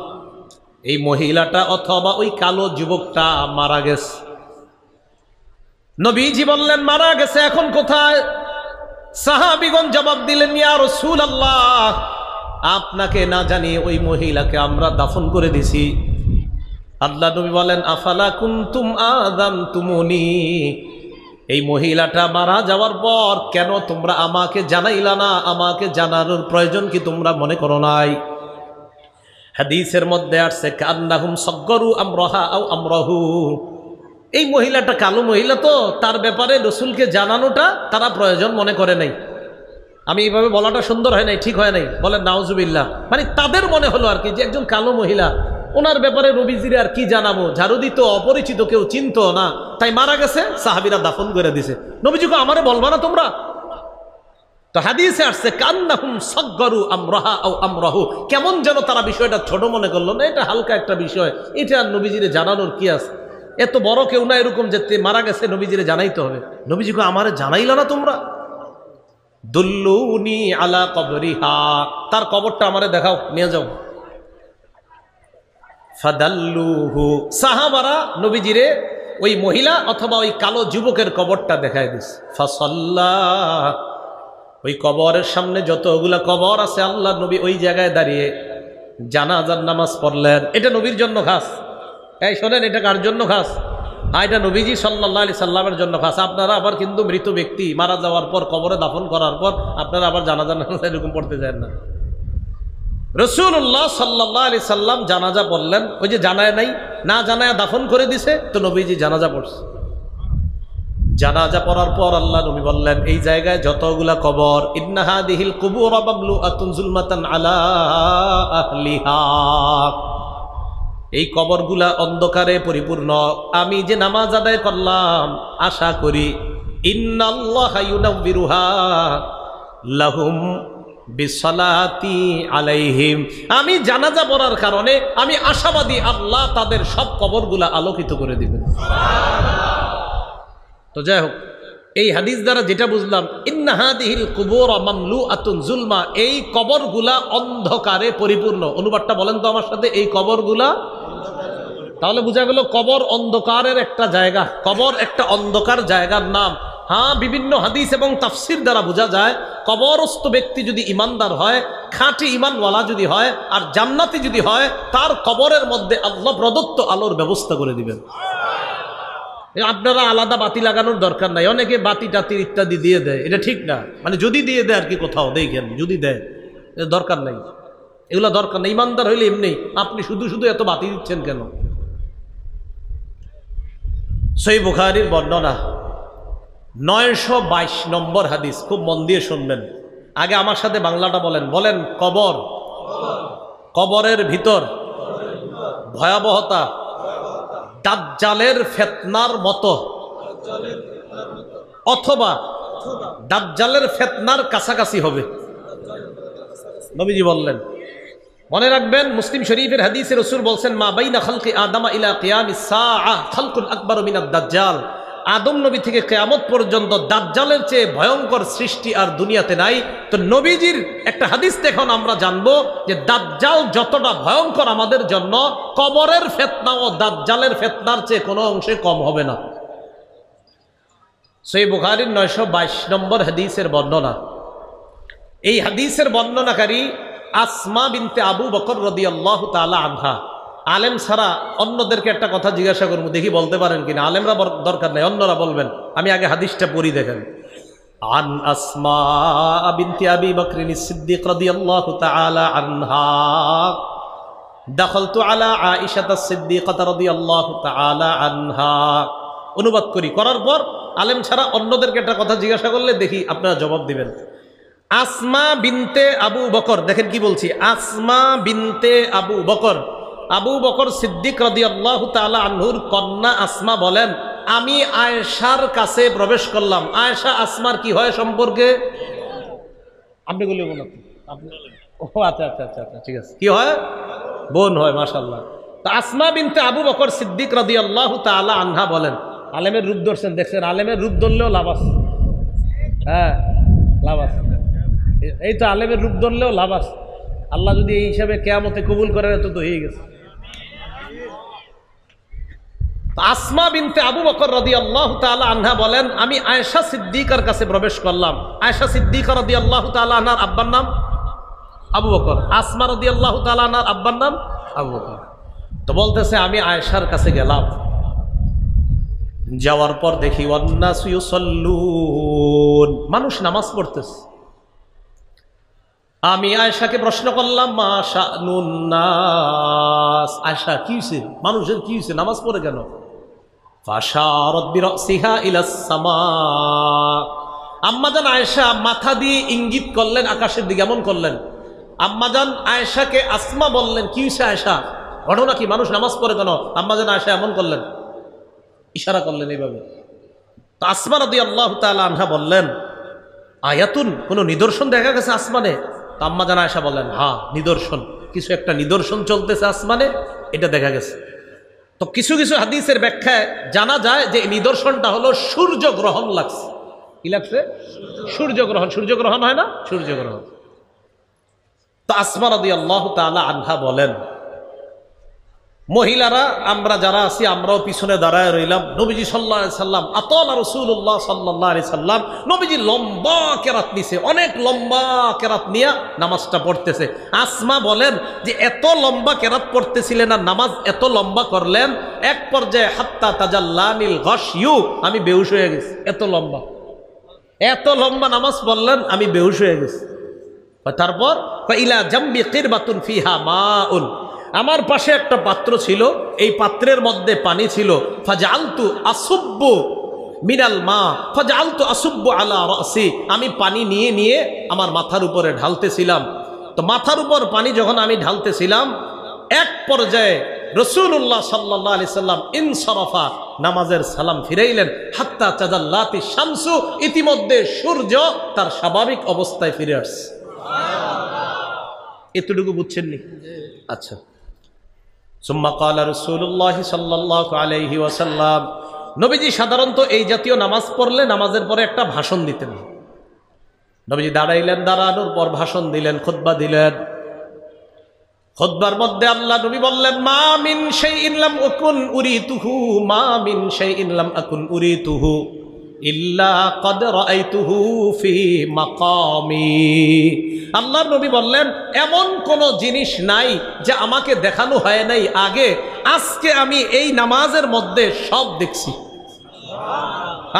এই মহিলাটা অথবা ওই কালো যুবকটা মারা গেছে। নবীজি বললেন, মারা গেছে, এখন কোথায়? সাহাবীগণ জবাব দিলেন, ইয়া রাসূলুল্লাহ, আপনাকে না জানিয়ে ওই মহিলাকে আমরা দাফন করে দিছি। আল্লাহ নবী বলেন, আফালা কুনতুম আযানতুমুনি, এই মহিলাটা মারা যাওয়ার পর কেন তোমরা আমাকে জানাইলা না? আমাকে জানানোর প্রয়োজন কি তোমরা মনে করো নাই? হাদিসের মধ্যে আসছে, কান্নাহুম সাগগরু আমরাহা আও আমরাহু, এই মহিলাটা কালো মহিলা, তো তার ব্যাপারে রাসূলকে জানানোটা তারা প্রয়োজন মনে করে নাই। আমি এইভাবে বলাটা সুন্দর হয় নাই, ঠিক হয় নাই, বলেন নাউজুবিল্লাহ। মানে তাদের মনে হলো আর কি যে একজন কালো মহিলা, ওনার ব্যাপারে নবীজিরে আর কি জানাবো, ঝাড়ু দিত, অপরিচিত, কেউ চিনতো না, তাই মারা গেছে, সাহাবীরা দাফন করে দিছে। নবীজিকে আমারে বলবা না তোমরা? তো হাদিসে আসছে, কান্নাহুম সাগগরু আমরাহা আও আমরাহু, কেমন যেন তারা বিষয়টা ছোট মনে করলো, না এটা হালকা একটা বিষয়, এটা আর নবীজিরে জানানোর কি আছে? এত বড় কেউ না এরকম যে মারা গেছে নবীজিরে জানাইতে হবে। নবীজিকে আমারে জানাইলা না তোমরা? দুল্লুনি আলা কবরিহা, তার কবরটা আমারে দেখাও, নিয়ে যাও। ফাদাল্লুহু, সাহাবারা নবীজিরে ওই মহিলা অথবা ওই কালো যুবকের কবরটা দেখায় দিছে। ফাসাল্লাহ, ওই কবরের সামনে যতগুলা কবর আছে আল্লাহ নবী ওই জায়গায় দাঁড়িয়ে জানাজার নামাজ পড়লেন। এটা নবীর জন্য খাস। এই শোনেন, এটা কার জন্য খাস? এটা নবীজি সাল্লাল্লাহু আলাইহি সাল্লামের জন্য খাস। আপনারা আবার কিন্তু মৃত ব্যক্তি মারা যাওয়ার পর কবরে দাফন করার পর আপনারা আবার জানাজা এরকম পড়তে যায় না। রাসূলুল্লাহ সাল্লাল্লাহু আলাইহি সাল্লাম জানাজা পড়লেন, ওই যে জানায় নাই, না জানায় দাফন করে দিছে, তো নবীজি জানাজা পড়ছে। জানাজা পড়ার পর আল্লাহ নবী বললেন, এই জায়গায় যতগুলা কবর, ইন্না হাদিহিল কুবুর মামলুআতুন যুলমাতান আলা আহলিহা, এই কবরগুলা অন্ধকারে পরিপূর্ণ। আমি যে নামাজ আদায় করলাম, আশা করি ইন্নাল্লাহা ইউনাব্বিরুহা লাহুম বিসসালাতি আলাইহিম, আমি জানাজা পড়ার কারণে আমি আশাবাদী আল্লাহ তাদের সব কবরগুলা আলোকিত করে দিবেন। তো যাই হোক, এই হাদিস দ্বারা যেটা বুঝলাম, ইন্না হাদিহিল কুবুর মামলুআতুন যুলমা, এই কবরগুলা অন্ধকারে পরিপূর্ণ। অনুবাদটা বলেন তো আমার সাথে, এই কবরগুলা। তাহলে বোঝা গেল কবর অন্ধকারের একটা জায়গা, কবর একটা অন্ধকার জায়গার নাম। হ্যাঁ, বিভিন্ন হাদিস এবং তাফসির দ্বারা বোঝা যায়, কবরস্থ ব্যক্তি যদি ইমানদার হয়, খাঁটি ইমানওয়ালা যদি হয়, আর জান্নাতি যদি হয়, তার কবরের মধ্যে আল্লাহ প্রদত্ত আলোর ব্যবস্থা করে দিবেন। আপনারা আলাদা বাতি লাগানোর দরকার নাই। অনেকে বাতি টাতি ইত্যাদি দিয়ে দেয়, এটা ঠিক না। মানে যদি দিয়ে দেয় আর কি, কোথাও দেখেন যদি দেয়, দরকার নাই, এগুলো দরকার নেই। ইমানদার হইলে এমনি, আপনি শুধু শুধু এত বাতি দিচ্ছেন কেন? সহিহ বুখারীর বর্ণনা 922 নম্বর হাদিস, খুব মন দিয়ে শুনবেন। আগে আমার সাথে বাংলাটা বলেন, বলেন কবর, কবরের ভিতর ভয়াবহতা দাজ্জালের ফিতনার মতো, অথবা দাজ্জালের ফিতনার কাছাকাছি হবে, নবীজি বললেন। মনে রাখবেন, মুসলিম শরীফের হাদিসে রাসূল বলছেন, মা বাইনা খালকি আদম ইলা কিয়ামিস সাআহ খালকুন আকবার মিনাদ দাজ্জাল। আদম নবী থেকে কিয়ামত পর্যন্ত দাজ্জালের চেয়ে ভয়ঙ্কর সৃষ্টি আর দুনিয়াতে নাই। তো নবীজির একটা হাদিস এখন আমরা জানবো যে দাজ্জাল যতটা ভয়ঙ্কর আমাদের জন্য, কবরের ফিতনা ও দাজ্জালের ফিতনার চেয়ে কোনো অংশে কম হবে না। সহিহ বুখারীর 922 নম্বর হাদিসের বর্ণনা। এই হাদিসের বর্ণনাকারী আসমা বিনতে আবু বকর রাদিয়াল্লাহু তাআলা আনহা। আলেম ছাড়া অন্যদেরকে একটা কথা জিজ্ঞাসা করবো, দেখি বলতে পারেন কিনা। আলেমরা দরকার নেই, অন্যরা বলবেন, আমি আগে হাদিসটা পড়ি দেখেন। আন আসমা বিনতে আবি বকরিন সিদ্দিক রাদিয়াল্লাহু তাআলা আনহা দাখালতু আলা আয়েশা সিদ্দিকাহ রাদিয়াল্লাহু তাআলা আনহা। অনুবাদ করার পর আলেম ছাড়া অন্যদেরকে একটা কথা জিজ্ঞাসা করলে দেখি আপনারা জবাব দিবেন। আসমা বিনতে আবু বকর, দেখেন কি বলছি, আসমা বিনতে আবু বকর, আবু বকর সিদ্দিক রাদিয়াল্লাহু তাআলা আনহুর কন্যা আসমা বলেন, আমি আয়েশার কাছে প্রবেশ করলাম। আয়েশা আসমার কি হয় সম্পর্কে? আপনি বলে বলুন। ও আচ্ছা আচ্ছা আচ্ছা আচ্ছা, ঠিক আছে, কি হয়? বোন হয়, মাশাআল্লাহ। তো আসমা বিনতে আবু বকর সিদ্দিক রাদিয়াল্লাহু তাআলা আনহা বলেন, আলেমের রূপ ধরছেন, দেখছেন, আলেমের রূপ ধরলেও লাভ আছে। হ্যাঁ, লাভ আছে। এই তো আলেমের রূপ ধরলেও লাভ আছে। আল্লাহ যদি এই হিসাবে কিয়ামতে কবুল করে, তো হয়ে গেছে। আসমা বিনতে আবু বকর রাদিয়াল্লাহু তাআলা আনহা বলেন, আমি আয়েশা সিদ্দিকার কাছে প্রবেশ করলাম। আয়েশা সিদ্দিকা রাদিয়াল্লাহু তাআলা আনহার আব্বার নাম আবু বকর, আসমা রাদিয়াল্লাহু তাআলা আনহার আব্বার নাম আবু বকর। তো বলতেছে, আমি আয়েশার কাছে গেলাম, যাওয়ার পর দেখি ওয়ান্নাসু ইউসাল্লুন, মানুষ নামাজ পড়তেছে। আমি আয়েশাকে প্রশ্ন করলাম, মা শানুন নাস, আয়েশা কি হইছে, মানুষের কি হইছে, নামাজ পড়ে কেন? ফাশারাত বিরাসিহা ইলাস সামা, আম্মাজান আয়েশা মাথা দিয়ে ইঙ্গিত করলেন আকাশের দিকে, এমন করলেন। আম্মাজান আয়েশাকে আসমা বললেন, কি হইছে আয়েশা, ঘটনা কি, মানুষ নামাজ পড়ে কেন? আম্মাজান আয়েশা এমন করলেন, ইশারা করলেন এইভাবে। তো আসমা রাদিয়াল্লাহু তাআলা আনহা বললেন, আয়াতুন, কোন নিদর্শন দেখা গেছে আসমানে? আম্মাজান আয়েশা বললেন, হ্যাঁ, নিদর্শন, কিছু একটা নিদর্শন চলতেছে আসমানে, এটা দেখা গেছে। তো কিছু কিছু হাদিসের ব্যাখ্যায় জানা যায় যে নিদর্শনটা হলো সূর্য গ্রহণ লাগছে। কি লাগছে? সূর্য গ্রহণ। সূর্য গ্রহণ হয় না? সূর্য গ্রহণ। তো আসমা রাদিয়াল্লাহু তাআলা আনহা বলেন, মহিলারা আমরা যারা আছি, আমরাও পিছনে দাঁড়ায় রইলাম। নবীজি সাল্লাল্লাহু আলাইহি সাল্লাম, আতালা রাসূলুল্লাহ সাল্লাল্লাহু আলাইহি সাল্লাম, নবীজি লম্বা কেরাত নিছে, অনেক লম্বা কেরাত নিয়ে নামাজটা পড়তেছে। আসমা বলেন যে এত লম্বা কেরাত পড়তেছিলেন আর নামাজ এত লম্বা করলেন, এক পর্যায়ে হাত্তা তাজাল্লানিল গাশইউ, আমি বেহুশ হয়ে গেছি। এত লম্বা নামাজ পড়লেন, আমি বেহুশ হয়ে গেছি। তারপর ইলা জামবি কিরবাতুন ফিহা মাউন, আমার পাশে একটা পাত্র ছিল, এই পাত্রের মধ্যে পানি ছিল। ফাজআলতু আসুব্বু মিনাল মা ফাজআলতু আসুব্বু আলা রাসি, আমি পানি নিয়ে নিয়ে আমার মাথার উপরে ঢালতেছিলাম। তো মাথার উপর পানি যখন আমি ঢালতেছিলাম, এক পর্যায়ে রাসূলুল্লাহ সাল্লাল্লাহু আলাইহি সাল্লাম ইনসারাফা, নামাজের সালাম ফিরাইলেন। হাত্তা তাজাল্লাতি শামসু, ইতিমধ্যে সূর্য তার স্বাভাবিক অবস্থায় ফিরে আসছে। এতটুকু বুঝছেন নি? আচ্ছা। সুম্মা ক্বালা রাসূলুল্লাহ সাল্লাল্লাহু আলাইহি ওয়াসাল্লাম, নবীজি সাধারণত এই জাতীয় নামাজ পড়লে নামাজের পরে একটা ভাষণ দিতেন। নবীজি দাঁড়াইলেন, দাঁড়ানোর পর ভাষণ দিলেন, খুতবা দিলেন। খুতবার মধ্যে আল্লাহ নবী বললেন, মা মিন শাইইন লাম আকুন উরিতুহু, মা মিন শাইইন লাম আকুন উরিতুহু ইল্লা ক্বাদ রাআইতুহু ফি মাকামি। আল্লাহর নবী বললেন, এমন কোন জিনিস নাই যে আমাকে দেখানো হয় নাই আগে, আজকে আমি এই নামাজের মধ্যে সব দেখছি।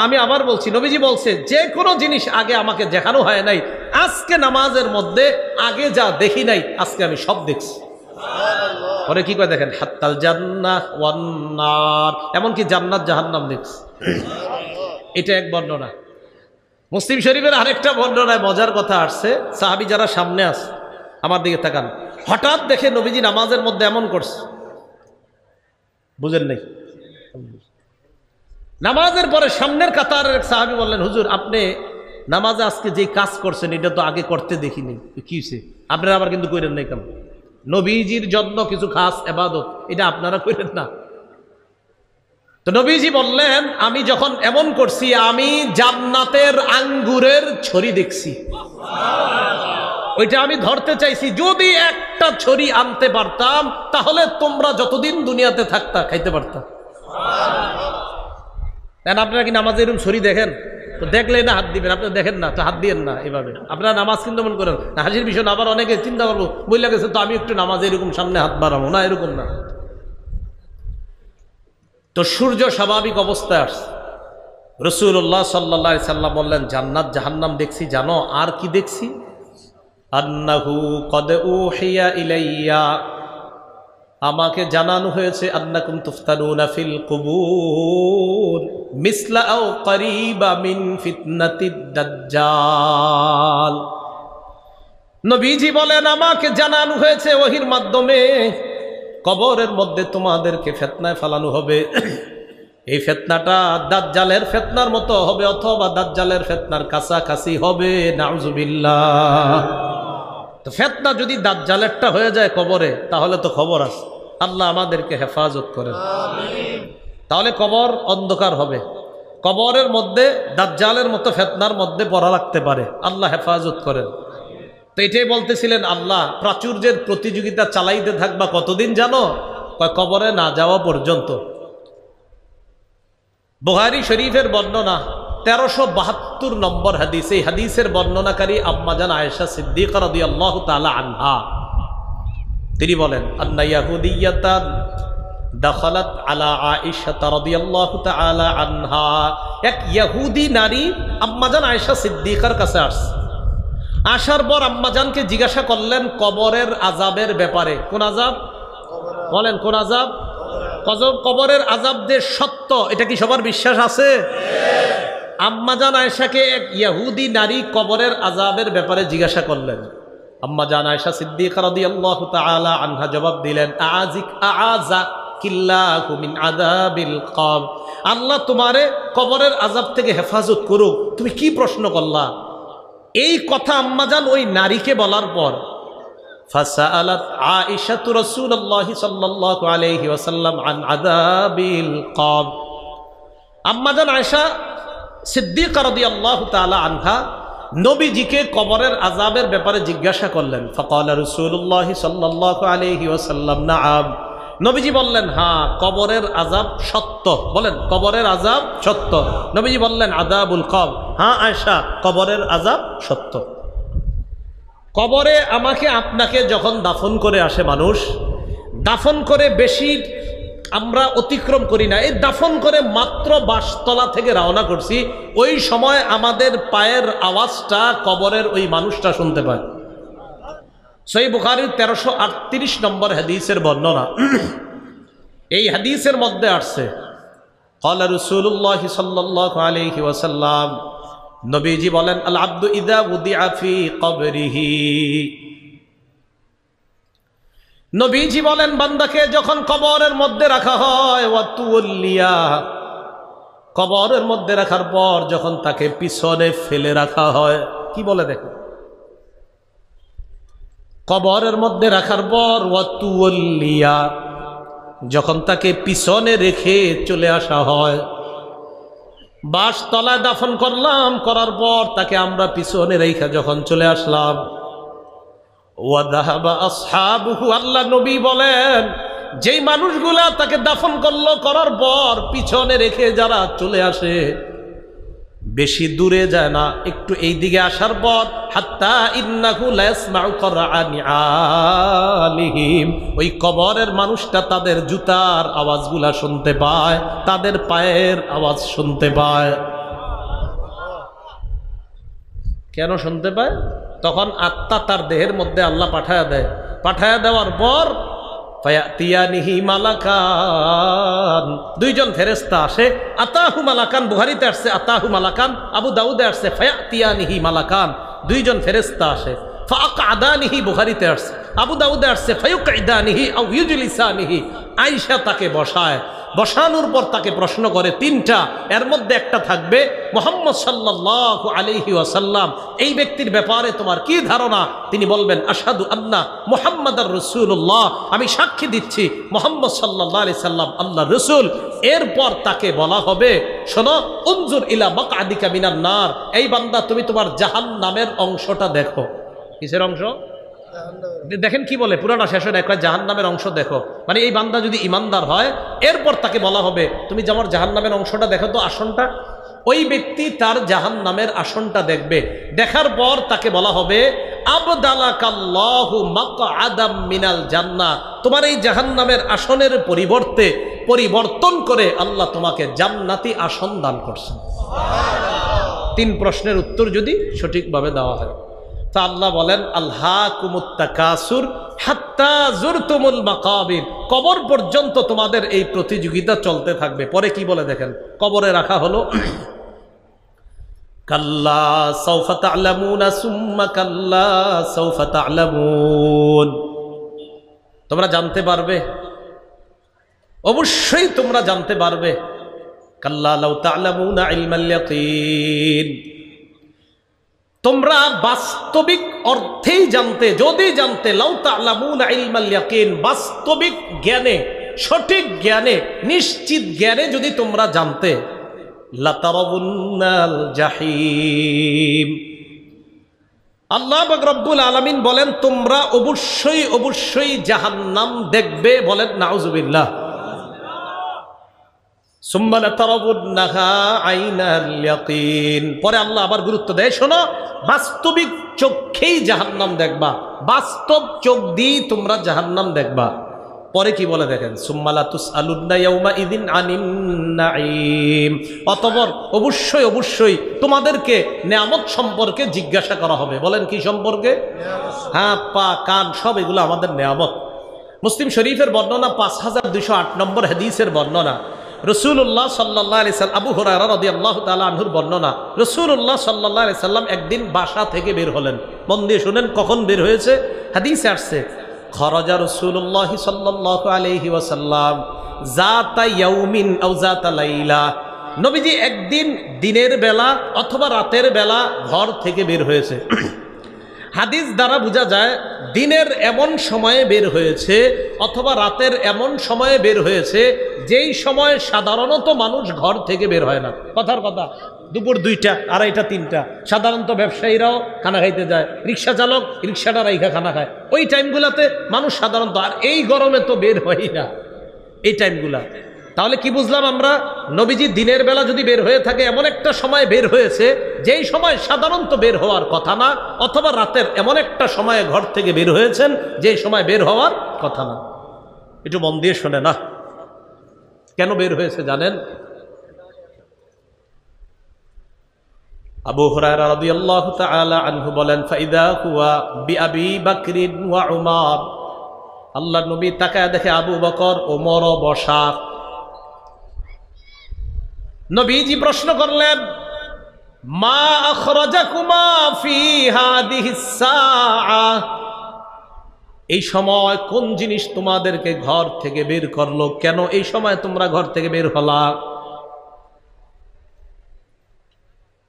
আমি আবার বলছি, নবীজি বলছে যে কোনো জিনিস আগে আমাকে দেখানো হয় নাই, আজকে নামাজের মধ্যে আগে যা দেখি নাই আজকে আমি সব দেখছি। পরে কি করে দেখেন, হাত্তাল জান্নাহ ওয়ান নার, এমনকি জান্নাত জাহান্নাম দেখছি। এটা এক বর্ণনা। মুসলিম শরীফের আরেকটা বর্ণনায় মজার কথা আসছে, সাহাবী যারা সামনে আছে আমার দিকে তাকান, হঠাৎ দেখে নবীজি নামাজের মধ্যে এমন করছে, বুঝেন নাই? নামাজের পরে সামনের কাতারের এক সাহাবী বললেন, হুজুর আপনি নামাজে আজকে যে কাজ করছেন এটা তো আগে করতে দেখিনি, কি হয়েছে? আপনারা আবার কিন্তু করেন নাই কেন? নবীজির জন্য কিছু খাস ইবাদত, এটা আপনারা করেন না। তো নবীজি বললেন, আমি যখন এমন করছি আমি জান্নাতের আঙ্গুরের ছড়ি দেখছি, ওইটা আমি ধরতে চাইছি। যদি একটা ছড়ি আনতে পারতাম তাহলে তোমরা যতদিন দুনিয়াতে থাকতা খাইতে পারতাম। আপনারা কি নামাজে এরকম ছড়ি দেখেন? তো দেখলে না হাত দিবেন, আপনারা দেখেন না তো হাত দিয়েন না। এভাবে আপনারা নামাজ কিন্তু মন করেন হাজির বিষয়। আবার অনেকে চিন্তা করবো, বইলা গেছে তো আমি একটু নামাজে এরকম সামনে হাত বাড়াবো না, এরকম না। তো সূর্য স্বাভাবিক অবস্থায় আসছে, রাসূলুল্লাহ সাল্লাল্লাহু আলাইহি সাল্লাম বললেন, জান্নাত জাহান্নাম দেখছি, জানো আর কি দেখছি? আন্নাহু কদ উহিয়া ইলাইয়া, আমাকে জানানো হয়েছে, আন্নাকুম তুফতানুনা ফিল কুবুর মিসলা আও করিবা মিন ফিতনাতিদ দাজ্জাল। নবীজি বলেন, আমাকে জানানো হয়েছে ওহির মাধ্যমে, কবরের মধ্যে তোমাদেরকে ফিতনায় ফেলানো হবে। এই ফিতনাটা দাজ্জালের ফিতনার মতো হবে অথবা দাজ্জালের ফিতনার কাছাকাছি হবে, নাউজুবিল্লাহ। তো ফিতনা যদি দাজ্জালেরটা হয়ে যায় কবরে, তাহলে তো খবর আছে। আল্লাহ আমাদেরকে হেফাজত করেন, আমিন। তাহলে কবর অন্ধকার হবে, কবরের মধ্যে দাজ্জালের মতো ফিতনার মধ্যে পড়া লাগতে পারে, আল্লাহ হেফাজত করেন। তো এটাই বলতেছিলেন, আল্লাহ প্রাচুর্যের প্রতিযোগিতা চালাইতে থাকবা কতদিন জানো? কবরে না যাওয়া পর্যন্ত। বুখারী শরীফের বর্ণনা 1372 নম্বর হাদিস। এই হাদিসের বর্ণনাকারী আম্মাজান আয়েশা সিদ্দিকা রাদিয়াল্লাহু তাআলা আনহা, তিনি বলেন, আন্না ইয়াহুদিয়াতান দাখালাত আলা আয়েশা রাদিয়াল্লাহু তাআলা আনহা, এক ইহুদি নারী আম্মাজান আয়েশা সিদ্দিকার কাছে আসছে। আসার পর আম্মাজানকে জিজ্ঞাসা করলেন কবরের আযাবের ব্যাপারে। কোন আযাব? বলেন কোন আযাব? কবরের আযাব যে সত্য, এটা কি সবার বিশ্বাস আছে? আম্মাজান আয়েশাকে এক ইহুদি নারী কবরের আযাবের ব্যাপারে জিজ্ঞাসা করলেন। আম্মাজান আয়েশা সিদ্দিকা রাদিয়াল্লাহু তাআলা আনহা জবাব দিলেন, আযাকিল্লাহু মিন আযাবিল কবর, আল্লাহ তোমারে কবরের আযাব থেকে হেফাজত করুক। তুমি কি প্রশ্ন করলা? এই কথা আম্মাজান ওই নারীকে বলার পর ফাসাআলাত আয়েশা রাসূলুল্লাহ সাল্লাল্লাহু আলাইহি ওয়াসাল্লাম আন আযাবিল কবর। আম্মাজান আয়েশা সিদ্দিকা রাদিয়াল্লাহু তাআলা আনহা নবীজিকে কবরের আযাবের ব্যাপারে জিজ্ঞাসা করলেন। ফাকালা রাসূলুল্লাহ সাল্লাল্লাহু আলাইহি ওয়াসাল্লাম নাআম, নবীজি বললেন হ্যাঁ, কবরের আযাব সত্য। বলেন কবরের আযাব সত্য। নবীজি বললেন আযাবুল কবর, হ্যাঁ আয়েশা কবরের আযাব সত্য। কবরে আমাকে আপনাকে যখন দাফন করে আসে মানুষ, দাফন করে বেশি আমরা অতিক্রম করি না, এই দাফন করে মাত্র বাসতলা থেকে রওনা করছি, ওই সময় আমাদের পায়ের আওয়াজটা কবরের ওই মানুষটা শুনতে পায়। সহিহ বুখারীর 1338 নম্বর হাদিসের বর্ণনা। এই হাদিসের মধ্যে আসছে, ক্বালা রাসূলুল্লাহ সাল্লাল্লাহু আলাইহি ওয়াসাল্লাম, নবীজি বলেন, আল আব্দু ইযা উদিআ ফি কবরিহি, নবীজি বলেন বান্দাকে যখন কবরের মধ্যে রাখা হয়, ওয়া তুওয়াল্লিয়া, কবরের মধ্যে রাখার পর যখন তাকে পিছনে ফেলে রাখা হয়। কি বলে দেখো, কবরের মধ্যে রাখার পর ওয়া তুওয়াল্লিয়া, যখন তাকে পিছনে রেখে চলে আসা হয়। বাসতলায় দাফন করলাম, করার পর তাকে আমরা পিছনে রেখে যখন চলে আসলাম, ওয়া যাহাবা আসহাবুহু, আল্লাহ নবী বলেন যেই মানুষগুলা তাকে দাফন করলো, করার পর পিছনে রেখে যারা চলে আসে, বেশি দূরে যায় না, একটু এই দিকে আসার পর হাত্তা ইন্নাহু লা ইয়াসমাউ করাআনি আলিহিম, ওই কবরের মানুষটা তাদের জুতার আওয়াজগুলা শুনতে পায়, তাদের পায়ের আওয়াজ শুনতে পায়। কেন শুনতে পায়? তখন আত্মা তার দেহের মধ্যে আল্লাহ পাঠায়া দেয়। পাঠায়া দেওয়ার পর ফায়াতিয়ানিহি মালাকান, দুইজন ফেরেশতা আসে। আতাহু মালাকান বুখারীতে আসছে, আতাহু মালাকান আবু দাউদে আসছে ফায়াতিয়ানিহি মালাকান, দুইজন ফেরেশতা আসে। ফাআকআদানিহি বুখারীতে আসছে, আবু দাউদে আসছে ফায়ুকঈদানিহি আও ইউজলিসানিহি, আয়েশা তাকে বসায়, বসানোর পর তাকে প্রশ্ন করে তিনটা, এর মধ্যে একটা থাকবে মুহাম্মদ সাল্লাল্লাহু আলাইহি ওয়াসাল্লাম, এই ব্যক্তির ব্যাপারে তোমার কি ধারণা? তিনি বলবেন আশহাদু আন্না মুহাম্মাদার রাসূলুল্লাহ, আমি সাক্ষী দিচ্ছি মুহাম্মদ সাল্লাল্লাহু আলাইহি সাল্লাম আল্লাহর রাসূল। এরপর তাকে বলা হবে শোনো, উনজুর ইলা মাকআদিকা মিনান নার, এই বান্দা তুমি তোমার জাহান্নামের অংশটা দেখো। কিসের অংশ? দেখেন কি বলে, পুরাটা শেষ হয় না, জাহান্নামের অংশ দেখো। মানে এই বান্দা যদি ইমানদার হয়, এরপর তাকে বলা হবে তুমি যেমন জাহান্নামের অংশটা দেখো তো, আসনটা। ওই ব্যক্তি তার জাহান্নামের আসনটা দেখবে। দেখার পর তাকে বলা হবে আবদালাকাল্লাহু মাকআদাম মিনাল জান্নাহ, তোমার এই জাহান্নামের আসনের পরিবর্তে পরিবর্তন করে আল্লাহ তোমাকে জান্নাতি আসন দান করছেন। তিন প্রশ্নের উত্তর যদি সঠিকভাবে দেওয়া হয়, তা আল্লাহ বলেন আলহাকুমুত তাকাসুর হাত্তা যুরতুমুল মাকাবির, কবর পর্যন্ত তোমাদের এই প্রতিযোগিতা চলতে থাকবে। পরে কি বলে দেখেন, কবরে রাখা হলো কাল্লা সাউফা তা'লামুনা সুম্মা কাল্লা সাউফা তা'লামুন, তোমরা জানতে পারবে, অবশ্যই তোমরা জানতে পারবে। কাল্লা লাউ তা'লামুনা ইলমাল ইয়াকিন, তোমরা বাস্তবিক অর্থেই জানতে, যদি জানতে, লাউ তা'লামুনা ইলমাল ইয়াকিন, বাস্তবিক জ্ঞানে, সঠিক জ্ঞানে, নিশ্চিত জ্ঞানে যদি তোমরা জানতে, লাতারাবুন্নাল জাহিম, আল্লাহ পাক রব্বুল আলামিন বলেন তোমরা অবশ্যই অবশ্যই জাহান্নাম দেখবে। বলেন নাউজুবিল্লাহ। সুম্মা লাতারাবুন্নাহা আইনাল ইয়াকিন, পরে আল্লাহ আবার গুরুত্ব দেয়, শোনো বাস্তবিক চোখেই জাহান্নাম দেখবা, বাস্তব চোখ দিয়ে তোমরা জাহান্নাম দেখবা। পরে কি বলে দেখেন, সুম্মা লা তুসআলুন্না ইয়াউমা ইযিন আনিন নাঈম, অতঃপর অবশ্যই অবশ্যই তোমাদেরকে নেয়ামত সম্পর্কে জিজ্ঞাসা করা হবে। বলেন কি সম্পর্কে? হাত পা কান সব এগুলো আমাদের নেয়ামত। মুসলিম শরীফের বর্ণনা 5208 নম্বর হাদিসের বর্ণনা, রাসূলুল্লাহ সাল্লাল্লাহু আলাইহি সাল্লাম, আবু হুরায়রা রাদিয়াল্লাহু তাআলা আনহুর বর্ণনা, রাসূলুল্লাহ সাল্লাল্লাহু আলাইহি সাল্লাম একদিন বাসা থেকে বের হলেন। মন দিয়ে শুনেন কখন বের হয়েছে, হাদিসে আসছে খরাজা রাসূলুল্লাহ সাল্লাল্লাহু আলাইহি ওয়াসাল্লাম যাতা ইয়াউমিন আও যাতা লাইলা, নবীজি একদিন দিনের বেলা অথবা রাতের বেলা ঘর থেকে বের হয়েছে। হাদিস দ্বারা বোঝা যায় দিনের এমন সময়ে বের হয়েছে অথবা রাতের এমন সময়ে বের হয়েছে যেই সময় সাধারণত মানুষ ঘর থেকে বের হয় না। কথার কথা, দুপুর 2টা, 2:30, 3টা সাধারণত ব্যবসায়ীরাও খানা খাইতে যায়, রিক্সা চালক রিক্সাটা রাইখা খানা খায়, ওই টাইমগুলাতে মানুষ সাধারণত, আর এই গরমে তো বের হয়ই না এই টাইমগুলা। তাহলে কি বুঝলাম আমরা, নবীজি দিনের বেলা যদি বের হয়ে থাকে এমন একটা সময় বের হয়েছে যেই সময় সাধারণত বের হওয়ার কথা না, অথবা রাতের এমন একটা সময়ে ঘর থেকে বের হয়েছেন যেই সময় বের হওয়ার কথা না। একটু মন দিয়ে শোনে না, কেন বের হয়েছে জানেন? আবু হুরায়রা রাদিয়াল্লাহু তাআলা আনহু বলেন ফাইদা হুয়া বিআবি বকরিন ওয়া উমর, আল্লাহর নবী তাকায় দেখে আবু বকর ওমর বসা। নবীজি প্রশ্ন করলেন মা আখরাজাকুমা ফি হাদিহিস সাআ, এই সময় কোন জিনিস তোমাদেরকে ঘর থেকে বের করলো, কেন এই সময় তোমরা ঘর থেকে বের হলা?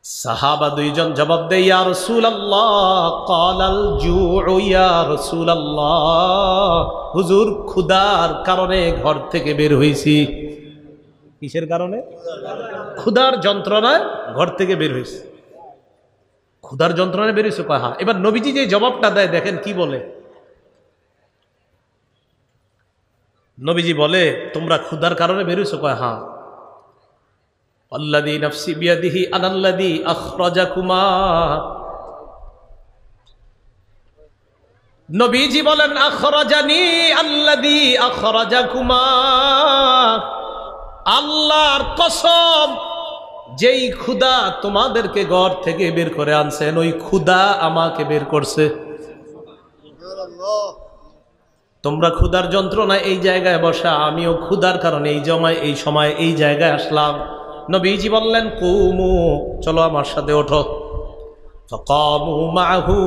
সাহাবা দুইজন জবাব দেয় ইয়া রাসূলুল্লাহ ক্বালাল জুউ ইয়া রাসূলুল্লাহ, হুজুর ক্ষুধার কারণে ঘর থেকে বের হইছি। কিসের কারণে? ক্ষুধার যন্ত্রণায় ঘর থেকে বের হয়েছে। ক্ষুধার যন্ত্রণায় বের হয়েছে কয় হ্যাঁ। এবার নবীজি যে জবাবটা দেয় দেখেন কি বলে, নবীজি বলে তোমরা ক্ষুধার কারণে বের হয়েছে কয় হ্যাঁ। আল্লাযী নাফসি বিয়াদিহি আনাল্লাযী আখরাজাকুমা, নবীজি বলেন আখরাজানি আল্লাযী আখরাজাকুমা, আল্লাহর কসম যেই ক্ষুধা তোমাদেরকে ঘর থেকে বের করে আনছেন ওই ক্ষুধা আমাকে বের করছে। তোমরা ক্ষুধার যন্ত্রণা এই জায়গায় বসা, আমিও ক্ষুধার কারণে এই সময় এই জায়গায় আসলাম। নবীজি বললেন কুমু, চলো আমার সাথে ওঠো। ফাকামু মাহু,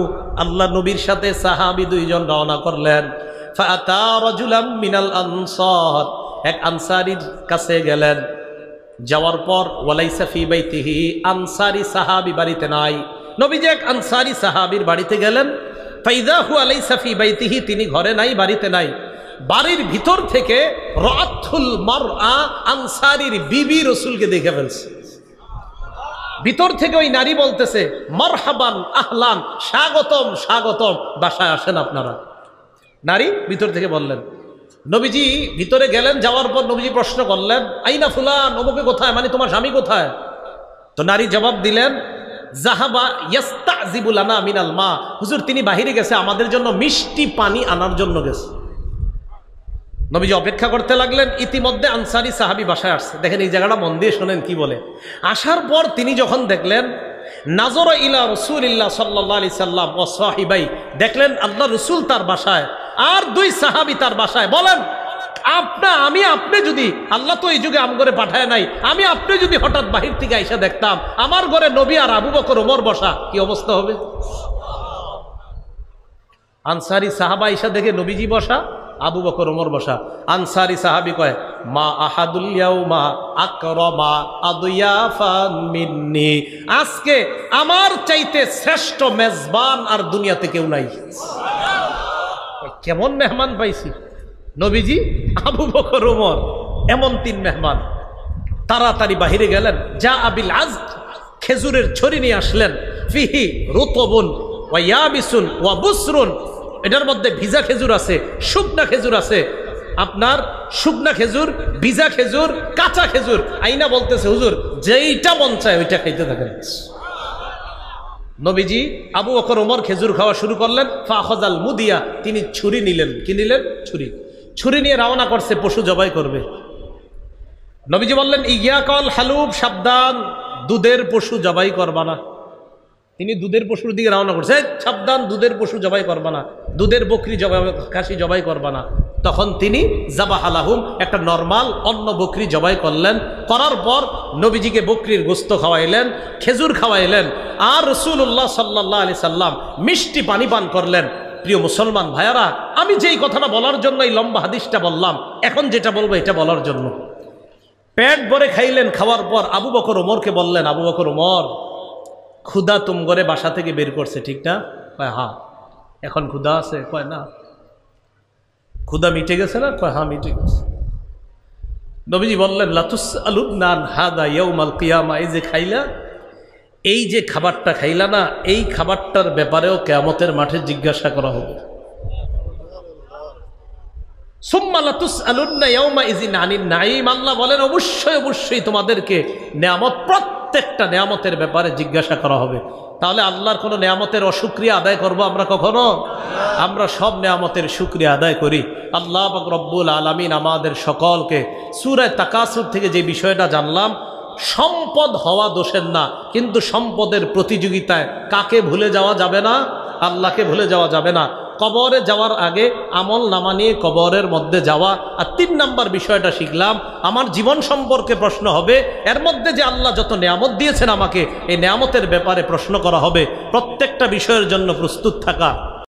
আল্লাহ নবীর সাথে সাহাবী দুইজন রওনা করলেন। ফাআতা রাজুলাম মিনাল আনসার, এক আনসারীর কাছে গেলেন। যাওয়ার পর ওয়ালাইসা ফি বাইতিহি, আনসারী সাহাবী বাড়িতে নাই। নবীজি এক আনসারী সাহাবীর বাড়িতে গেলেন। ফাইদা হুয়া লাইসা ফি বাইতিহি, তিনি ঘরে নাই, বাড়িতে নাই। বাড়ির ভিতর থেকে রাতুল মারআ, আনসারীর বিবি রাসূলকে দেখে ফেলছে। ভিতর থেকে ওই নারী বলতেছে মারহাবান আহলান, স্বাগতম স্বাগতম, বাসায় আসেন আপনারা। নারী ভিতর থেকে বললেন। নবীজি ভিতরে গেলেন। যাওয়ার পর নবীজি প্রশ্ন করলেন আইনা ফুলান, অমুকে কোথায়, মানে তোমার স্বামী কোথায়? তো নারী জবাব দিলেন জাহাবা ইয়াস্তাজিবু লানা মিনাল মা, হুজুর তিনি বাহিরে গেছে, আমাদের জন্য মিষ্টি পানি আনার জন্য গেছে। নবীজি অপেক্ষা করতে লাগলেন। ইতিমধ্যে আনসারী সাহাবী বাসায় আসছে। দেখেন এই জায়গাটা মন দিয়ে শোনেন কি বলে। আসার পর তিনি যখন দেখলেন নাজরা ইলা রাসূলিল্লাহ সাল্লাল্লাহু আলাইহি সাল্লাম ওয়া সাহিবাই, দেখলেন আল্লাহ রাসূল তার বাসায় আর দুই সাহাবী তার বাসায়। বলেন আপনি যদি, আল্লাহ তো এই যুগে আমগরে পাঠায় নাই, আপনি যদি হঠাৎ বাহির থেকে আইসা দেখতাম আমার ঘরে নবী আর আবু বকর ওমর বসা, কি অবস্থা হবে? আনসারী সাহাবা আইসা দেখে নবীজি বসা, আবু বকর ওমর বসা। আনসারী সাহাবী কয় মা আহাদুল ইয়াউমা আকরামা আদয়াফান মিন্নি, আজকে আমার চাইতে শ্রেষ্ঠ মেজবান আর দুনিয়াতে কেউ নাই। কেমন মেহমান পাইছি, নবীজি, আবু বকর ওমর, এমন তিন মেহমান। তাড়াতাড়ি বাহিরে গেলেন। যা আবিল আজদ, খেজুরের ছড়ি নিয়ে আসলেন। ফিহি রুতবুন ওয়া ইয়াবিসুন ওয়া বুসরুন, এটার মধ্যে ভিজা খেজুর আছে, শুকনা খেজুর আছে। আপনার শুকনা খেজুর, ভিজা খেজুর, কাঁচা খেজুর। আইনা বলতেছে হুজুর যেইটা মন চায় ওইটা খাইতে থাকেন। নবীজি আবু বকর ওমর খেজুর খাওয়া শুরু করলেন। ফাখাযাল মুদিয়া, তিনি ছুরি নিলেন। কি নিলেন? ছুরি নিয়ে রওনা করছে, পশু জবাই করবে। নবীজি বললেন ইয়াকাল হালুব, সাবধান, দুধের পশু জবাই করবা না। তিনি দুধের পশুর দিকে রওনা করছে, সাবধান, দুধের পশু জবাই করবা না, দুধের বকরি জবাই, খাসি জবাই করবা না। তখন তিনি জাবাহালাহুম, একটা নরমাল অন্য বকরি জবাই করলেন। করার পর নবীজিকে বকরির গোস্ত খাওয়াইলেন, খেজুর খাওয়াইলেন, আর রাসূলুল্লাহ সাল্লাল্লাহু আলাইহি সাল্লাম মিষ্টি পানি পান করলেন। প্রিয় মুসলমান ভাইয়ারা, আমি যেই কথাটা বলার জন্য এই লম্বা হাদিসটা বললাম, এখন যেটা বলবো এটা বলার জন্য। পেট ভরে খাইলেন। খাওয়ার পর আবু বকর ওমরকে বললেন আবু বকর ওমর, ক্ষুধা তুম করে বাসা থেকে বের করছে, ঠিক না? কয় হ্যাঁ। এখন ক্ষুধা আছে? কয় না। ক্ষুধা মিটে গেছে না? কয় হ্যাঁ মিটে গেছে। নবীজি বললেন লাতুসআলুনা আন হাদা ইয়াউমাল কিয়ামা, এই যে খাইলা, এই যে খাবারটা খাইলা না, এই খাবারটার ব্যাপারেও কিয়ামতের মাঠে জিজ্ঞাসা করা হবে। সুম্মা লাতুসআলুনা ইয়াউমা ইযিন আনিন নাঈম, আল্লাহ বলেন অবশ্যই তোমাদেরকে নিয়ামত, প্রত্যেকটা নিয়ামতের ব্যাপারে জিজ্ঞাসা করা হবে। তাহলে আল্লাহর কোনো নিয়ামতের অশুকরিয়া আদায় করব আমরা কখনো? আমরা সব নিয়ামতের শুকরিয়া আদায় করি। আল্লাহ পাক রব্বুল আলামিন আমাদের সকলকে সূরা তাকাসুর থেকে যে বিষয়টা জানলাম, সম্পদ হওয়া দোষের না, কিন্তু সম্পদের প্রতিযোগিতায় কাকে ভুলে যাওয়া যাবে না? আল্লাহকে ভুলে যাওয়া যাবে না। কবরে যাওয়ার আগে আমল নামা নিয়ে কবরের মধ্যে যাওয়া। আর 3 নাম্বার বিষয়টা শিখলাম, আমার জীবন সম্পর্কে প্রশ্ন হবে, এর মধ্যে যে আল্লাহ যত নিয়ামত দিয়েছেন আমাকে, এই নিয়ামতের ব্যাপারে প্রশ্ন করা হবে। প্রত্যেকটা বিষয়ের জন্য প্রস্তুত থাকা।